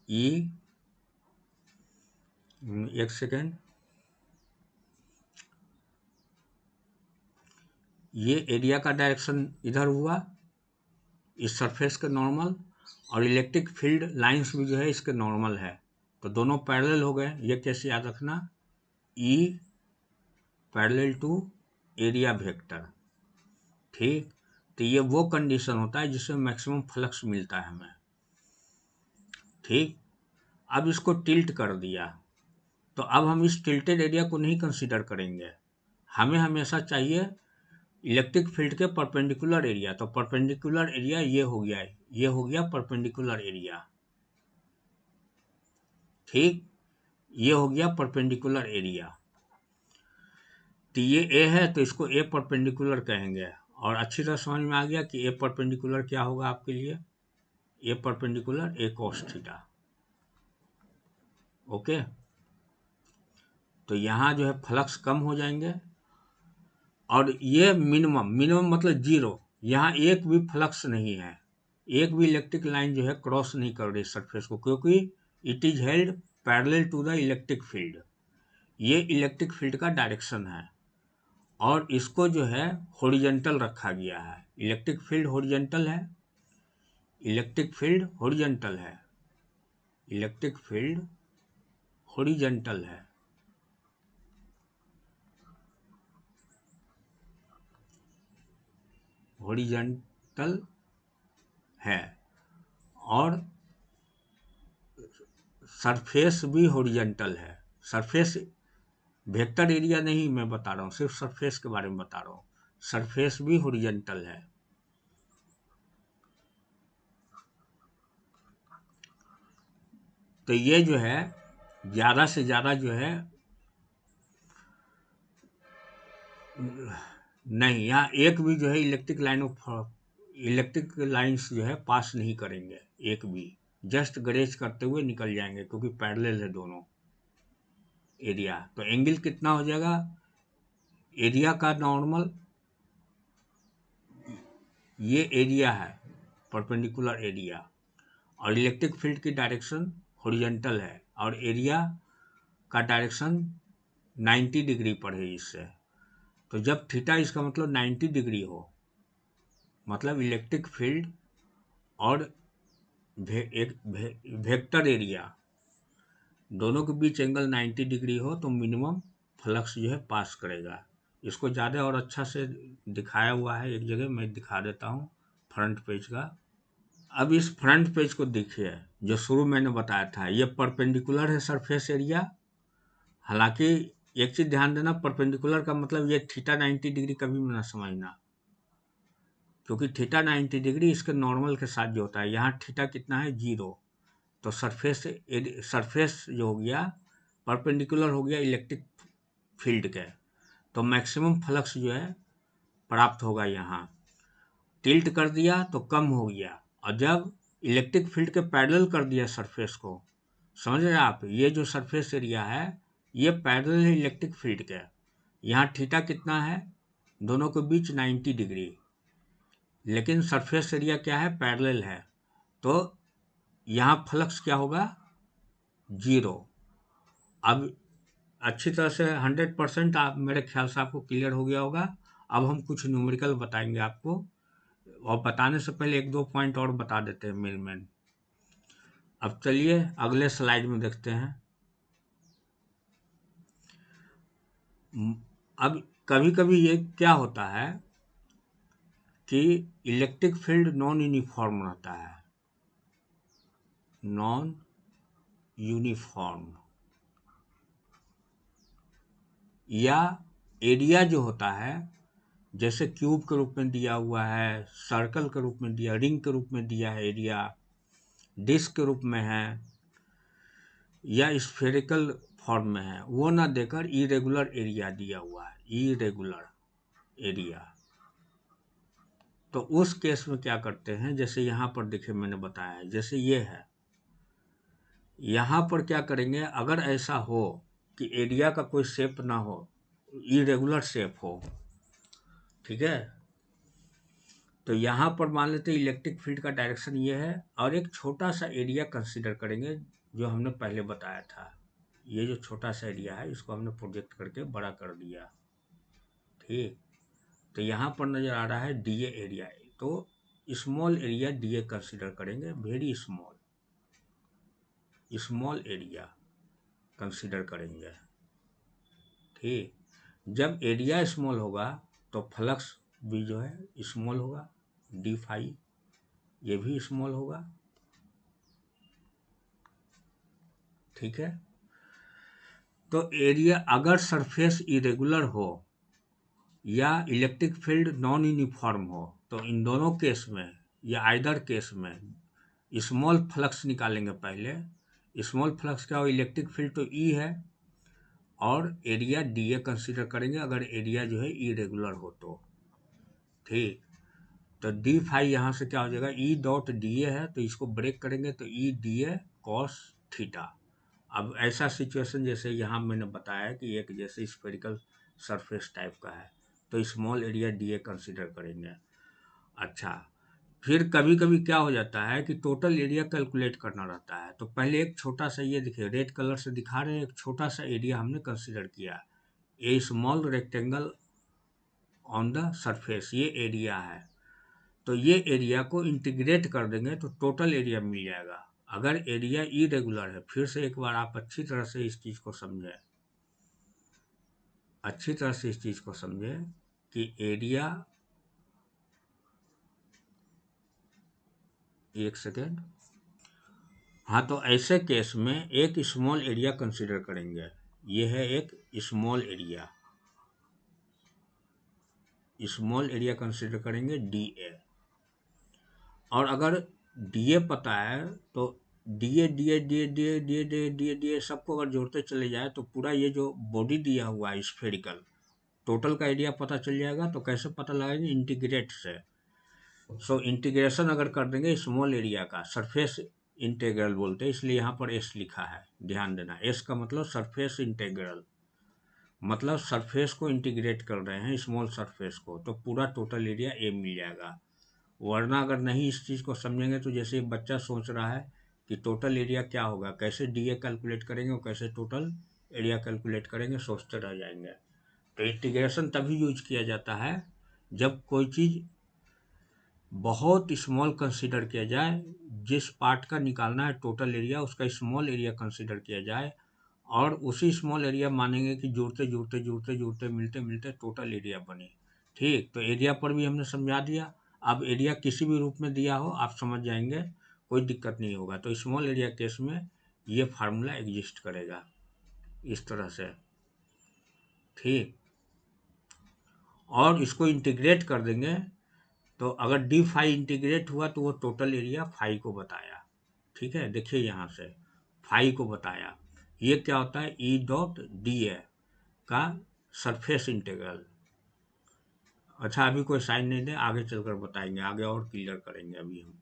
ई, एक सेकेंड, ये एरिया का डायरेक्शन इधर हुआ इस सरफेस के नॉर्मल, और इलेक्ट्रिक फील्ड लाइंस भी जो है इसके नॉर्मल है, तो दोनों पैरेलल हो गए। ये कैसे याद रखना, E parallel to area vector. ठीक, तो ये वो कंडीशन होता है जिसमें मैक्सिमम फ्लक्स मिलता है हमें। ठीक, अब इसको टिल्ट कर दिया, तो अब हम इस टिल्टेड एरिया को नहीं कंसीडर करेंगे, हमें हमेशा चाहिए इलेक्ट्रिक फील्ड के परपेंडिकुलर एरिया। तो परपेंडिकुलर एरिया ये हो गया, ये हो गया परपेंडिकुलर एरिया। ठीक, ये हो गया परपेंडिकुलर एरिया। तो ये ए है तो इसको ए परपेंडिकुलर कहेंगे, और अच्छी तरह समझ में आ गया कि ए परपेंडिकुलर क्या होगा आपके लिए, A perpendicular A cos theta. Okay, तो यहाँ जो है फ्लक्स कम हो जाएंगे, और ये मिनिमम, मिनिमम मतलब जीरो, यहाँ एक भी फ्लक्स नहीं है, एक भी इलेक्ट्रिक लाइन जो है क्रॉस नहीं कर रही सरफेस को, क्योंकि it is held parallel to the electric field. ये इलेक्ट्रिक फील्ड का डायरेक्शन है, और इसको जो है हॉरिजॉन्टल रखा गया है। इलेक्ट्रिक फील्ड हॉरिजॉन्टल है, इलेक्ट्रिक फील्ड हॉरिजॉन्टल है, इलेक्ट्रिक फील्ड हॉरिजॉन्टल है। हॉरिजॉन्टल है, और सरफेस भी हॉरिजॉन्टल है। सरफेस वेक्टर एरिया नहीं मैं बता रहा हूँ, सिर्फ सरफेस के बारे में बता रहा हूँ, सरफेस भी हॉरिजॉन्टल है। तो ये जो है ज़्यादा से ज़्यादा जो है नहीं, यहाँ एक भी जो है इलेक्ट्रिक लाइन्स जो है पास नहीं करेंगे, एक भी जस्ट ग्रेज करते हुए निकल जाएंगे, क्योंकि पैरेलल है दोनों एरिया। तो एंगल कितना हो जाएगा, एरिया का नॉर्मल, ये एरिया है परपेंडिकुलर एरिया, और इलेक्ट्रिक फील्ड की डायरेक्शन हॉरिजॉन्टल है, और एरिया का डायरेक्शन 90 डिग्री पर है इससे। तो जब थीटा इसका मतलब 90 डिग्री हो, मतलब इलेक्ट्रिक फील्ड और वेक्टर एरिया दोनों के बीच एंगल 90 डिग्री हो, तो मिनिमम फ्लक्स जो है पास करेगा। इसको ज़्यादा और अच्छा से दिखाया हुआ है, एक जगह मैं दिखा देता हूँ फ्रंट पेज का। अब इस फ्रंट पेज को देखिए, जो शुरू मैंने बताया था, ये परपेंडिकुलर है सरफेस एरिया। हालांकि एक चीज़ ध्यान देना, परपेंडिकुलर का मतलब ये थीटा 90 डिग्री कभी भी ना समझना, क्योंकि थीटा 90 डिग्री इसके नॉर्मल के साथ जो होता है, यहाँ थीटा कितना है 0। तो सरफेस जो हो गया परपेंडिकुलर हो गया इलेक्ट्रिक फील्ड के, तो मैक्सिमम फ्लक्स जो है प्राप्त होगा। यहाँ टिल्ट कर दिया तो कम हो गया, और जब इलेक्ट्रिक फील्ड के पैरेलल कर दिया सरफेस को, समझ रहे आप, ये जो सरफेस एरिया है ये पैरेलल है इलेक्ट्रिक फील्ड के। यहाँ थीटा कितना है, दोनों के बीच 90 डिग्री, लेकिन सरफेस एरिया क्या है, पैरेलल है, तो यहाँ फ्लक्स क्या होगा, 0। अब अच्छी तरह से 100% आप, मेरे ख्याल से आपको क्लियर हो गया होगा। अब हम कुछ न्यूमेरिकल बताएंगे आपको, और बताने से पहले एक दो पॉइंट और बता देते हैं मेन। अब चलिए अगले स्लाइड में देखते हैं। अब कभी कभी ये क्या होता है कि इलेक्ट्रिक फील्ड नॉन यूनिफॉर्म रहता है, नॉन यूनिफॉर्म, या एरिया जो होता है जैसे क्यूब के रूप में दिया हुआ है, सर्कल के रूप में दिया, रिंग के रूप में दिया है एरिया, डिस्क के रूप में है, या स्फेरिकल फॉर्म में है, वो ना देकर इरेगुलर एरिया दिया हुआ है, इरेगुलर एरिया। तो उस केस में क्या करते हैं, जैसे यहाँ पर देखिए मैंने बताया है, जैसे ये है, यहाँ पर क्या करेंगे, अगर ऐसा हो कि एरिया का कोई शेप ना हो, इरेगुलर शेप हो, ठीक है, तो यहाँ पर मान लेते हैं इलेक्ट्रिक फील्ड का डायरेक्शन ये है, और एक छोटा सा एरिया कंसीडर करेंगे जो हमने पहले बताया था। ये जो छोटा सा एरिया है इसको हमने प्रोजेक्ट करके बड़ा कर दिया, ठीक। तो यहाँ पर नज़र आ रहा है डीए एरिया, तो स्मॉल एरिया डीए कंसीडर करेंगे, वेरी स्मॉल एरिया कंसीडर करेंगे, ठीक। जब एरिया स्मॉल होगा तो फ्लक्स भी जो है स्मॉल होगा, डी फाई ये भी स्मॉल होगा, ठीक है। तो एरिया अगर सरफेस इरेगुलर हो या इलेक्ट्रिक फील्ड नॉन यूनिफॉर्म हो, तो इन दोनों केस में या आइदर केस में स्मॉल फ्लक्स निकालेंगे पहले। स्मॉल फ्लक्स क्या हो, इलेक्ट्रिक फील्ड तो ई है, और एरिया डी ए कंसिडर करेंगे अगर एरिया जो है इरेगुलर हो तो, ठीक। तो डी फाई यहाँ से क्या हो जाएगा, ई डॉट डी ए है, तो इसको ब्रेक करेंगे तो E D A cos theta. अब ऐसा सिचुएशन जैसे यहाँ मैंने बताया कि एक जैसे स्फेरिकल सरफेस टाइप का है, तो small area D A consider करेंगे। अच्छा, फिर कभी कभी क्या हो जाता है कि टोटल एरिया कैलकुलेट करना रहता है, तो पहले एक छोटा सा, ये देखिए रेड कलर से दिखा रहे हैं, एक छोटा सा एरिया हमने कंसिडर किया, a small rectangle on the surface, ये एरिया है। तो ये एरिया को इंटीग्रेट कर देंगे तो टोटल एरिया मिल जाएगा। अगर एरिया इरेगुलर है, फिर से एक बार आप अच्छी तरह से इस चीज़ को समझें, अच्छी तरह से इस चीज़ को समझें कि एरिया, एक सेकेंड, हाँ, तो ऐसे केस में एक स्मॉल एरिया कंसिडर करेंगे, ये है एक स्मॉल एरिया कंसिडर करेंगे डी ए, और अगर डी ए पता है तो D A D A D A D A D A D A D A D A सबको अगर जोड़ते चले जाए तो पूरा ये जो बॉडी दिया हुआ है स्फेरिकल, टोटल का एरिया पता चल जाएगा। तो कैसे पता लगाएंगे? इंटीग्रेट से। सो इंटीग्रेशन अगर कर देंगे स्मॉल एरिया का, सरफेस इंटीग्रल बोलते हैं, इसलिए यहाँ पर एस लिखा है, ध्यान देना। एस का मतलब सरफेस इंटीग्रल, मतलब सरफेस को इंटीग्रेट कर रहे हैं, स्मॉल सरफेस को, तो पूरा टोटल एरिया ए मिल जाएगा। वरना अगर नहीं इस चीज़ को समझेंगे तो जैसे बच्चा सोच रहा है कि टोटल एरिया क्या होगा, कैसे डी ए कैलकुलेट करेंगे और कैसे टोटल एरिया कैलकुलेट करेंगे, सोचते रह जाएंगे। तो इंटीग्रेशन तभी यूज किया जाता है जब कोई चीज़ बहुत स्मॉल कंसीडर किया जाए, जिस पार्ट का निकालना है टोटल एरिया उसका स्मॉल एरिया कंसीडर किया जाए, और उसी स्मॉल एरिया मानेंगे कि जुड़ते जुड़ते जुड़ते जुड़ते मिलते मिलते टोटल एरिया बने। ठीक, तो एरिया पर भी हमने समझा दिया। अब एरिया किसी भी रूप में दिया हो आप समझ जाएंगे, कोई दिक्कत नहीं होगा। तो स्मॉल एरिया केस में ये फार्मूला एग्जिस्ट करेगा इस तरह से। ठीक, और इसको इंटीग्रेट कर देंगे तो अगर डी फाई इंटीग्रेट हुआ तो वो टोटल एरिया फाई को बताया। ठीक है, देखिए यहाँ से फाई को बताया। ये क्या होता है? ई डॉट डी ए का सरफेस इंटीग्रल। अच्छा, अभी कोई साइन नहीं दे, आगे चलकर बताएंगे, आगे और क्लियर करेंगे अभी हम।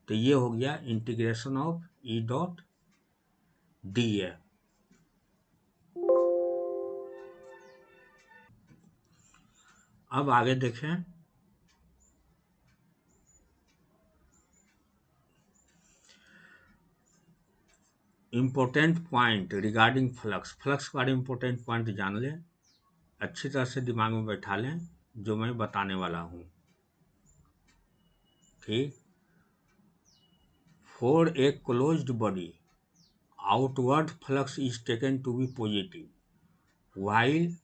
तो ये हो गया integration of E dot D A. अब आगे देखें, important point regarding flux. Flux का इम्पोर्टेंट पॉइंट जान लें, अच्छी तरह से दिमाग में बैठा लें जो मैं बताने वाला हूँ। ठीक, for a closed body outward flux is taken to be positive while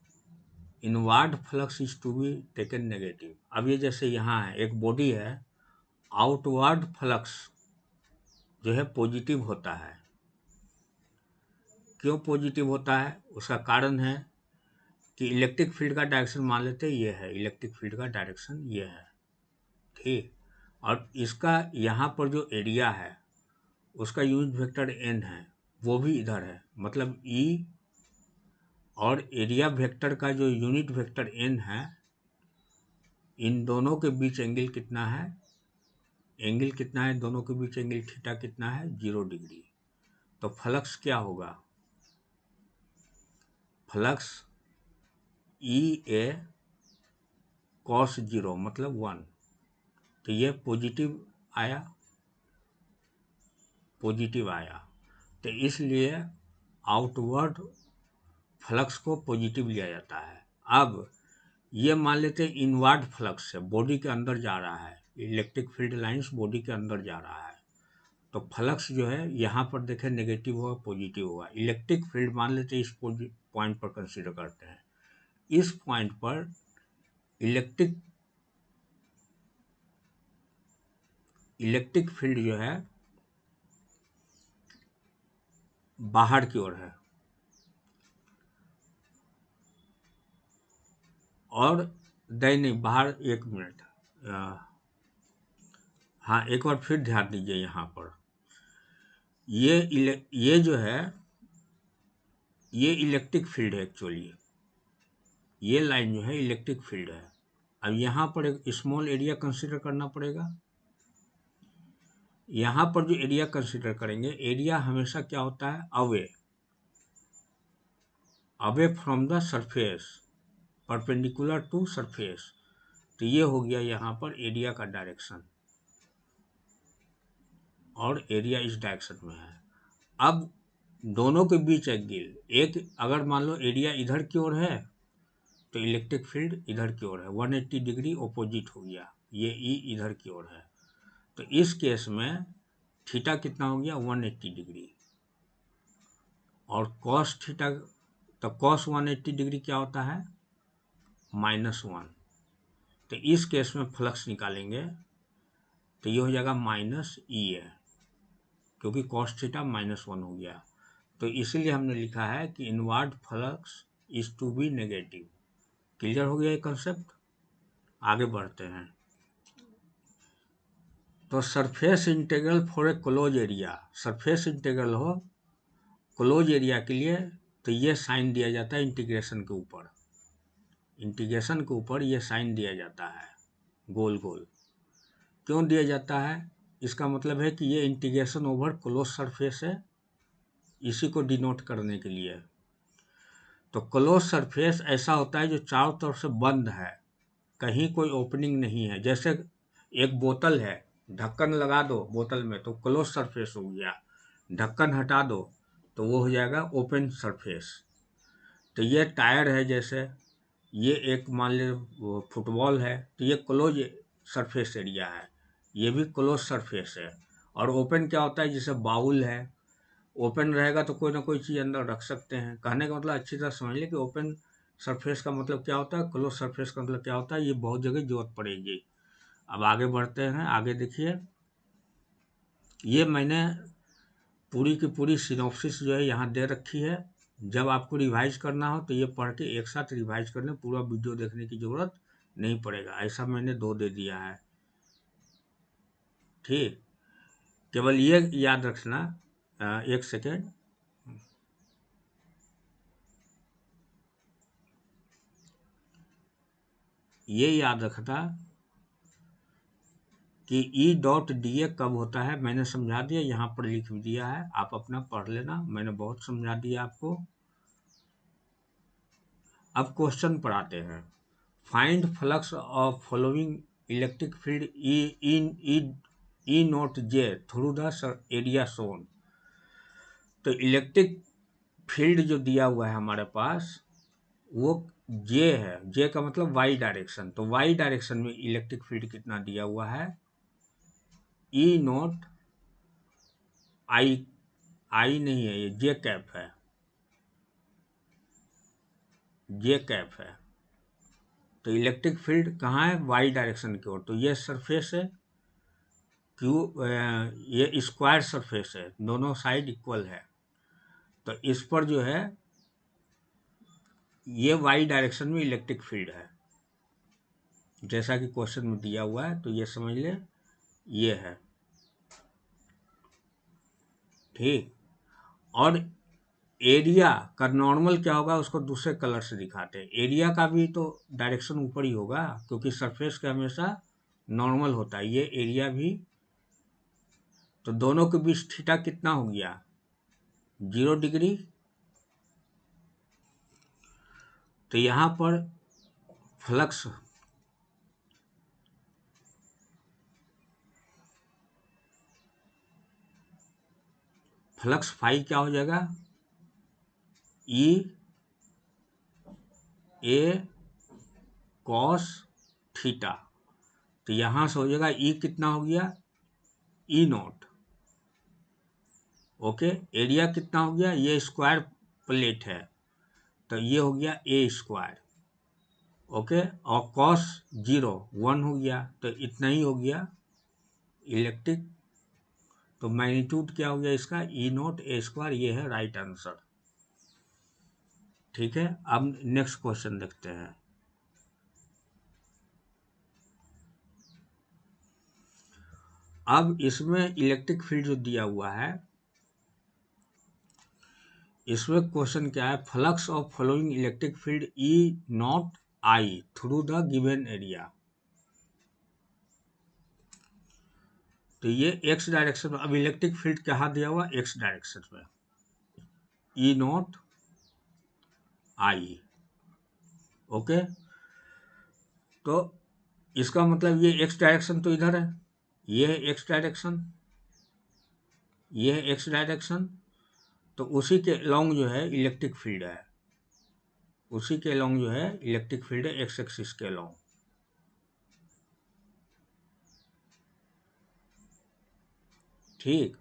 inward flux is to be taken negative. अब ये जैसे यहाँ है, एक बॉडी है, आउटवर्ड फ्लक्स जो है पॉजिटिव होता है। क्यों पॉजिटिव होता है? उसका कारण है कि इलेक्ट्रिक फील्ड का डायरेक्शन मान लेते हैं ये है, इलेक्ट्रिक फील्ड का डायरेक्शन ये है। ठीक, और इसका यहाँ पर जो एरिया है उसका यूनिट वेक्टर एन है, वो भी इधर है, मतलब ई और एरिया वेक्टर का जो यूनिट वेक्टर एन है, इन दोनों के बीच एंगल कितना है? एंगल कितना है दोनों के बीच? एंगल थीटा कितना है? 0 डिग्री। तो फ्लक्स क्या होगा? फ्लक्स ई ए कॉस 0 मतलब 1। तो ये पॉजिटिव आया, पॉजिटिव आया, तो इसलिए आउटवर्ड फ्लक्स को पॉजिटिव लिया जाता है। अब ये मान लेते हैं इनवर्ड फ्लक्स है, बॉडी के अंदर जा रहा है, इलेक्ट्रिक फील्ड लाइंस बॉडी के अंदर जा रहा है, तो फ्लक्स जो है यहाँ पर देखें नेगेटिव होगा पॉजिटिव होगा। इलेक्ट्रिक फील्ड मान लेते हैं, इस पॉइंट पर कंसीडर करते हैं, इस पॉइंट पर इलेक्ट्रिक फील्ड जो है बाहर की ओर है, और नहीं बाहर, एक मिनट, हाँ एक बार फिर ध्यान दीजिए यहाँ पर, ये जो है ये इलेक्ट्रिक फील्ड है एक्चुअली, ये लाइन जो है इलेक्ट्रिक फील्ड है। अब यहाँ पर एक स्मॉल एरिया कंसीडर करना पड़ेगा। यहाँ पर जो एरिया कंसीडर करेंगे, एरिया हमेशा क्या होता है? Away from the surface, perpendicular to surface. तो ये हो गया यहाँ पर एरिया का डायरेक्शन, और एरिया इस डायरेक्शन में है। अब दोनों के बीच एंगल, एक अगर मान लो एरिया इधर की ओर है तो इलेक्ट्रिक फील्ड इधर की ओर है, 180 डिग्री ऑपोजिट हो गया, ये ई इधर की ओर है। तो इस केस में थीटा कितना हो गया? 180 डिग्री, और कॉस थीटा, तो कॉस 180 डिग्री क्या होता है? -1। तो इस केस में फ्लक्स निकालेंगे तो ये हो जाएगा -E है, क्योंकि कॉस थीटा -1 हो गया। तो इसीलिए हमने लिखा है कि inward flux is to be negative. Clear हो गया ये कंसेप्ट? आगे बढ़ते हैं। तो surface integral for a close area, surface integral हो क्लोज एरिया के लिए तो ये साइन दिया जाता है इंटीग्रेशन के ऊपर, इंटीग्रेशन के ऊपर ये साइन दिया जाता है गोल गोल। क्यों दिया जाता है? इसका मतलब है कि ये इंटीग्रेशन ओवर क्लोज सरफेस है, इसी को डिनोट करने के लिए। तो क्लोज सरफेस ऐसा होता है जो चारों तरफ से बंद है, कहीं कोई ओपनिंग नहीं है। जैसे एक बोतल है, ढक्कन लगा दो बोतल में तो क्लोज सरफेस हो गया, ढक्कन हटा दो तो वो हो जाएगा ओपन सरफेस। तो ये टायर है, जैसे ये एक मान लो फुटबॉल है, तो ये क्लोज सरफेस एरिया है, ये भी क्लोज सरफेस है। और ओपन क्या होता है? जैसे बाउल है, ओपन रहेगा तो कोई ना कोई चीज़ अंदर रख सकते हैं। कहने का मतलब अच्छी तरह समझ लें कि ओपन सरफेस का मतलब क्या होता है, क्लोज सरफेस का मतलब क्या होता है, ये बहुत जगह जरूरत पड़ेगी। अब आगे बढ़ते हैं, आगे देखिए, ये मैंने पूरी की पूरी सिनॉप्सिस जो है यहाँ दे रखी है। जब आपको रिवाइज करना हो तो ये पढ़ के एक साथ रिवाइज कर लें, पूरा वीडियो देखने की ज़रूरत नहीं पड़ेगा, ऐसा मैंने 2 दे दिया है। ठीक, केवल ये याद रखना, एक सेकेंड, ये याद रखना कि ई डॉट डी ए कब होता है, मैंने समझा दिया, यहाँ पर लिख भी दिया है, आप अपना पढ़ लेना, मैंने बहुत समझा दिया आपको। अब क्वेश्चन पर आते हैं। Find flux of following electric field E in E not J through the area shown. तो इलेक्ट्रिक फील्ड जो दिया हुआ है हमारे पास वो जे है, जे का मतलब वाई डायरेक्शन। तो वाई डायरेक्शन में इलेक्ट्रिक फील्ड कितना दिया हुआ है? ई नॉट आई, आई नहीं है, ये जे कैप है, जे कैप है। तो इलेक्ट्रिक फील्ड कहाँ है? वाई डायरेक्शन की ओर। तो ये सरफेस है क्यू, ये स्क्वायर सरफेस है, दोनों साइड इक्वल है। तो इस पर जो है ये वाई डायरेक्शन में इलेक्ट्रिक फील्ड है, जैसा कि क्वेश्चन में दिया हुआ है, तो ये समझ ले ये है। ठीक, और एरिया का नॉर्मल क्या होगा उसको दूसरे कलर से दिखाते हैं। एरिया का भी तो डायरेक्शन ऊपर ही होगा, क्योंकि सरफेस का हमेशा नॉर्मल होता है, ये एरिया भी। तो दोनों के बीच थीटा कितना हो गया? 0 डिग्री। तो यहाँ पर फ्लक्स, फ्लक्स फाई क्या हो जाएगा? ई ए कॉस थीटा। तो यहाँ से हो जाएगा ई कितना हो गया? ई नॉट। ओके, एरिया कितना हो गया? ये स्क्वायर प्लेट है तो ये हो गया ए स्क्वायर। ओके, और कॉस 0 1 हो गया, तो इतना ही हो गया इलेक्ट्रिक। तो मैग्नीट्यूड क्या हो गया इसका? ई नॉट ए स्क्वायर, ये है राइट आंसर। ठीक है, अब नेक्स्ट क्वेश्चन देखते हैं। अब इसमें इलेक्ट्रिक फील्ड जो दिया हुआ है, इसमें क्वेश्चन क्या है? Flux of following electric field E not I through the given area. तो ये एक्स डायरेक्शन में, अब इलेक्ट्रिक फील्ड कहाँ दिया हुआ? एक्स डायरेक्शन में, ई नॉट आई। ओके, तो इसका मतलब ये एक्स डायरेक्शन तो इधर है, ये है एक्स डायरेक्शन, ये है एक्स डायरेक्शन। तो उसी के अलोंग जो है इलेक्ट्रिक फील्ड है, उसी के अलोंग जो है इलेक्ट्रिक फील्ड है, एक्स एक्सिस के अलोंग। ठीक,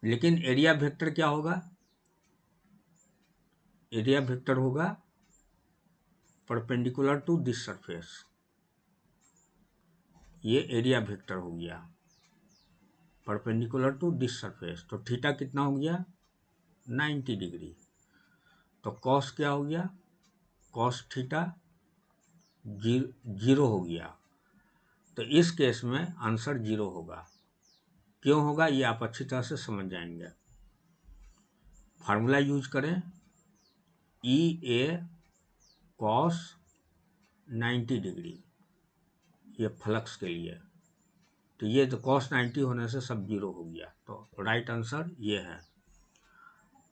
लेकिन एरिया वेक्टर क्या होगा? एरिया वेक्टर होगा परपेंडिकुलर टू दिस सरफेस, ये एरिया वेक्टर हो गया परपेंडिकुलर टू दिस सरफेस। तो थीटा कितना हो गया? 90 डिग्री। तो कॉस क्या हो गया? कॉस थीटा 0 हो गया। तो तो इस केस में आंसर 0 होगा। क्यों होगा ये आप अच्छी तरह से समझ जाएंगे। फार्मूला यूज करें, EA cos 90 डिग्री, ये फ्लक्स के लिए। तो ये तो cos 90 होने से सब 0 हो गया, तो राइट आंसर ये है।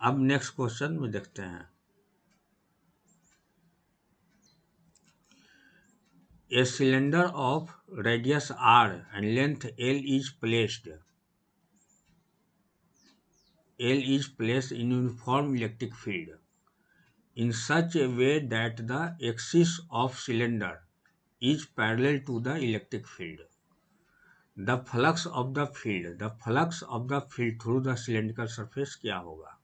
अब नेक्स्ट क्वेश्चन में देखते हैं। A cylinder of radius r and length L is placed in uniform electric field in such a way that the axis of cylinder is parallel to the electric field. The flux of the field through the cylindrical surface क्या होगा?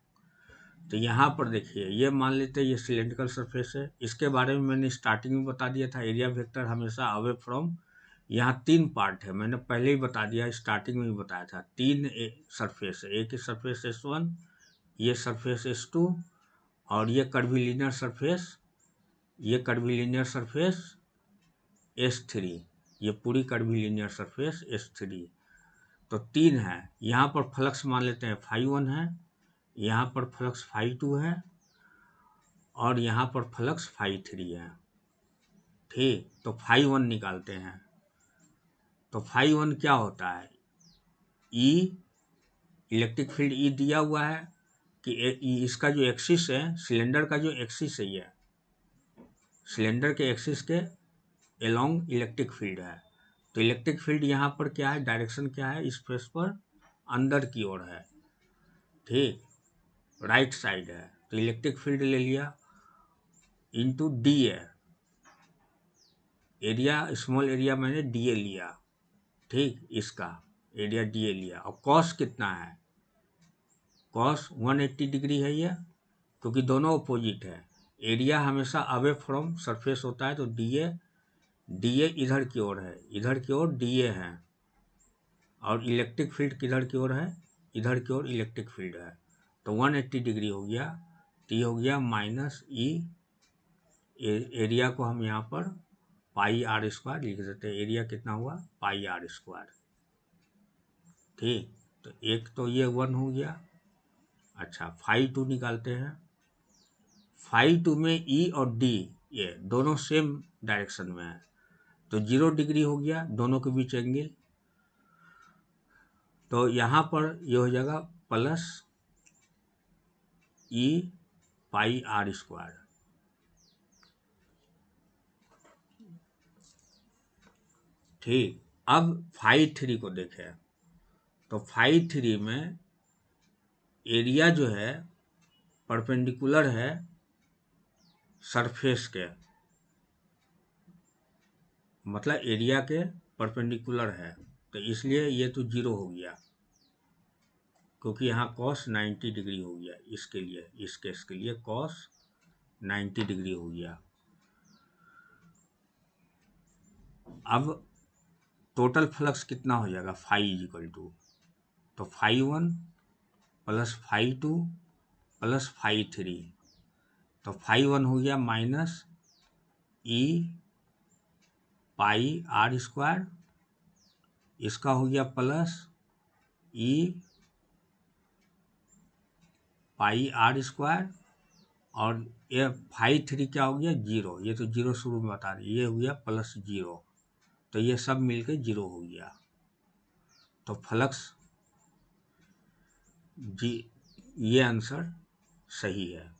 तो यहाँ पर देखिए, ये मान लेते हैं ये सिलेंड्रिकल सरफेस है। इसके बारे में मैंने स्टार्टिंग में बता दिया था, एरिया वेक्टर हमेशा अवे फ्रॉम। यहाँ 3 पार्ट है, मैंने पहले ही बता दिया, स्टार्टिंग में ही बताया था। 3 सरफेस है, एक ही सरफेस S1, ये सरफेस S2 और ये कर्वीलिनियर सरफेस S3, ये पूरी कर्वीलिनियर सरफेस S3। तो 3 है। यहाँ पर फ्लक्स मान लेते हैं φ1 है, यहाँ पर फ्लक्स φ2 है और यहाँ पर फ्लक्स φ3 है। ठीक, तो φ1 निकालते हैं। तो φ1 क्या होता है? E, इलेक्ट्रिक फील्ड E दिया हुआ है कि इसका जो एक्सिस है, सिलेंडर का जो एक्सिस है, ये सिलेंडर के एक्सिस के अलोंग इलेक्ट्रिक फील्ड है। तो इलेक्ट्रिक फील्ड यहाँ पर क्या है, डायरेक्शन क्या है, इस फेस पर अंदर की ओर है। ठीक, राइट साइड है। तो इलेक्ट्रिक फील्ड ले लिया इंटू डी है, एरिया, स्मॉल एरिया मैंने DA लिया। ठीक, इसका एरिया DA लिया। और कॉस कितना है? कॉस 180 डिग्री है ये, क्योंकि दोनों अपोजिट है। एरिया हमेशा अवे फ्रॉम सरफेस होता है, तो DA इधर की ओर है, इधर की ओर DA है। और इलेक्ट्रिक फील्ड किधर की ओर है? इधर की ओर इलेक्ट्रिक फील्ड है। तो 180 डिग्री हो गया। तो ये हो गया -E, एरिया को हम यहाँ पर πr² लिख देते हैं। एरिया कितना हुआ? πr²। ठीक, तो एक तो ये 1 हो गया। अच्छा, φ2 निकालते हैं। φ2 में E और D ये दोनों सेम डायरेक्शन में है, तो 0 डिग्री हो गया दोनों के बीच एंगल। तो यहाँ पर ये हो जाएगा +E πr²। ठीक, अब φ3 को देखें। तो φ3 में एरिया जो है परपेंडिकुलर है सरफेस के, मतलब एरिया के परपेंडिकुलर है, तो इसलिए ये तो 0 हो गया, क्योंकि यहाँ cos 90 डिग्री हो गया। इसके लिए, इस केस के लिए cos 90 डिग्री हो गया। अब टोटल फ्लक्स कितना हो जाएगा? φ तो φ1 + φ2 + φ3। तो φ1 हो गया -E πr², इसका हो गया +E πr², और ये φ3 क्या हो गया? 0। ये तो 0 शुरू में बता रही, ये हो गया +0, तो ये सब मिलके 0 हो गया। तो फ्लक्स ये आंसर सही है।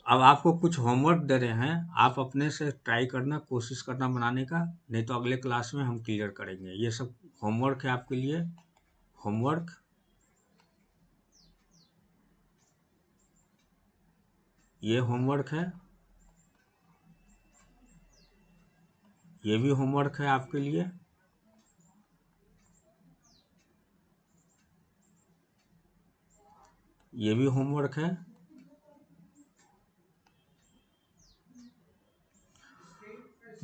अब आपको कुछ होमवर्क दे रहे हैं, आप अपने से ट्राई करना, कोशिश करना बनाने का, नहीं तो अगले क्लास में हम क्लियर करेंगे। ये सब होमवर्क है आपके लिए। होमवर्क ये होमवर्क है, ये भी होमवर्क है आपके लिए। ये भी होमवर्क है।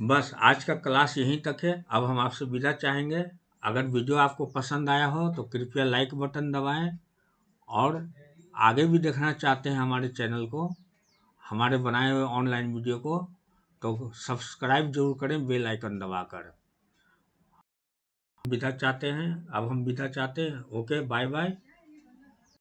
बस आज का क्लास यहीं तक है। अब हम आपसे विदा चाहेंगे। अगर वीडियो आपको पसंद आया हो तो कृपया लाइक बटन दबाएं, और आगे भी देखना चाहते हैं हमारे चैनल को, हमारे बनाए हुए ऑनलाइन वीडियो को, तो सब्सक्राइब जरूर करें बेल आइकन दबाकर। विदा चाहते हैं, अब हम विदा चाहते हैं। Okay, bye bye.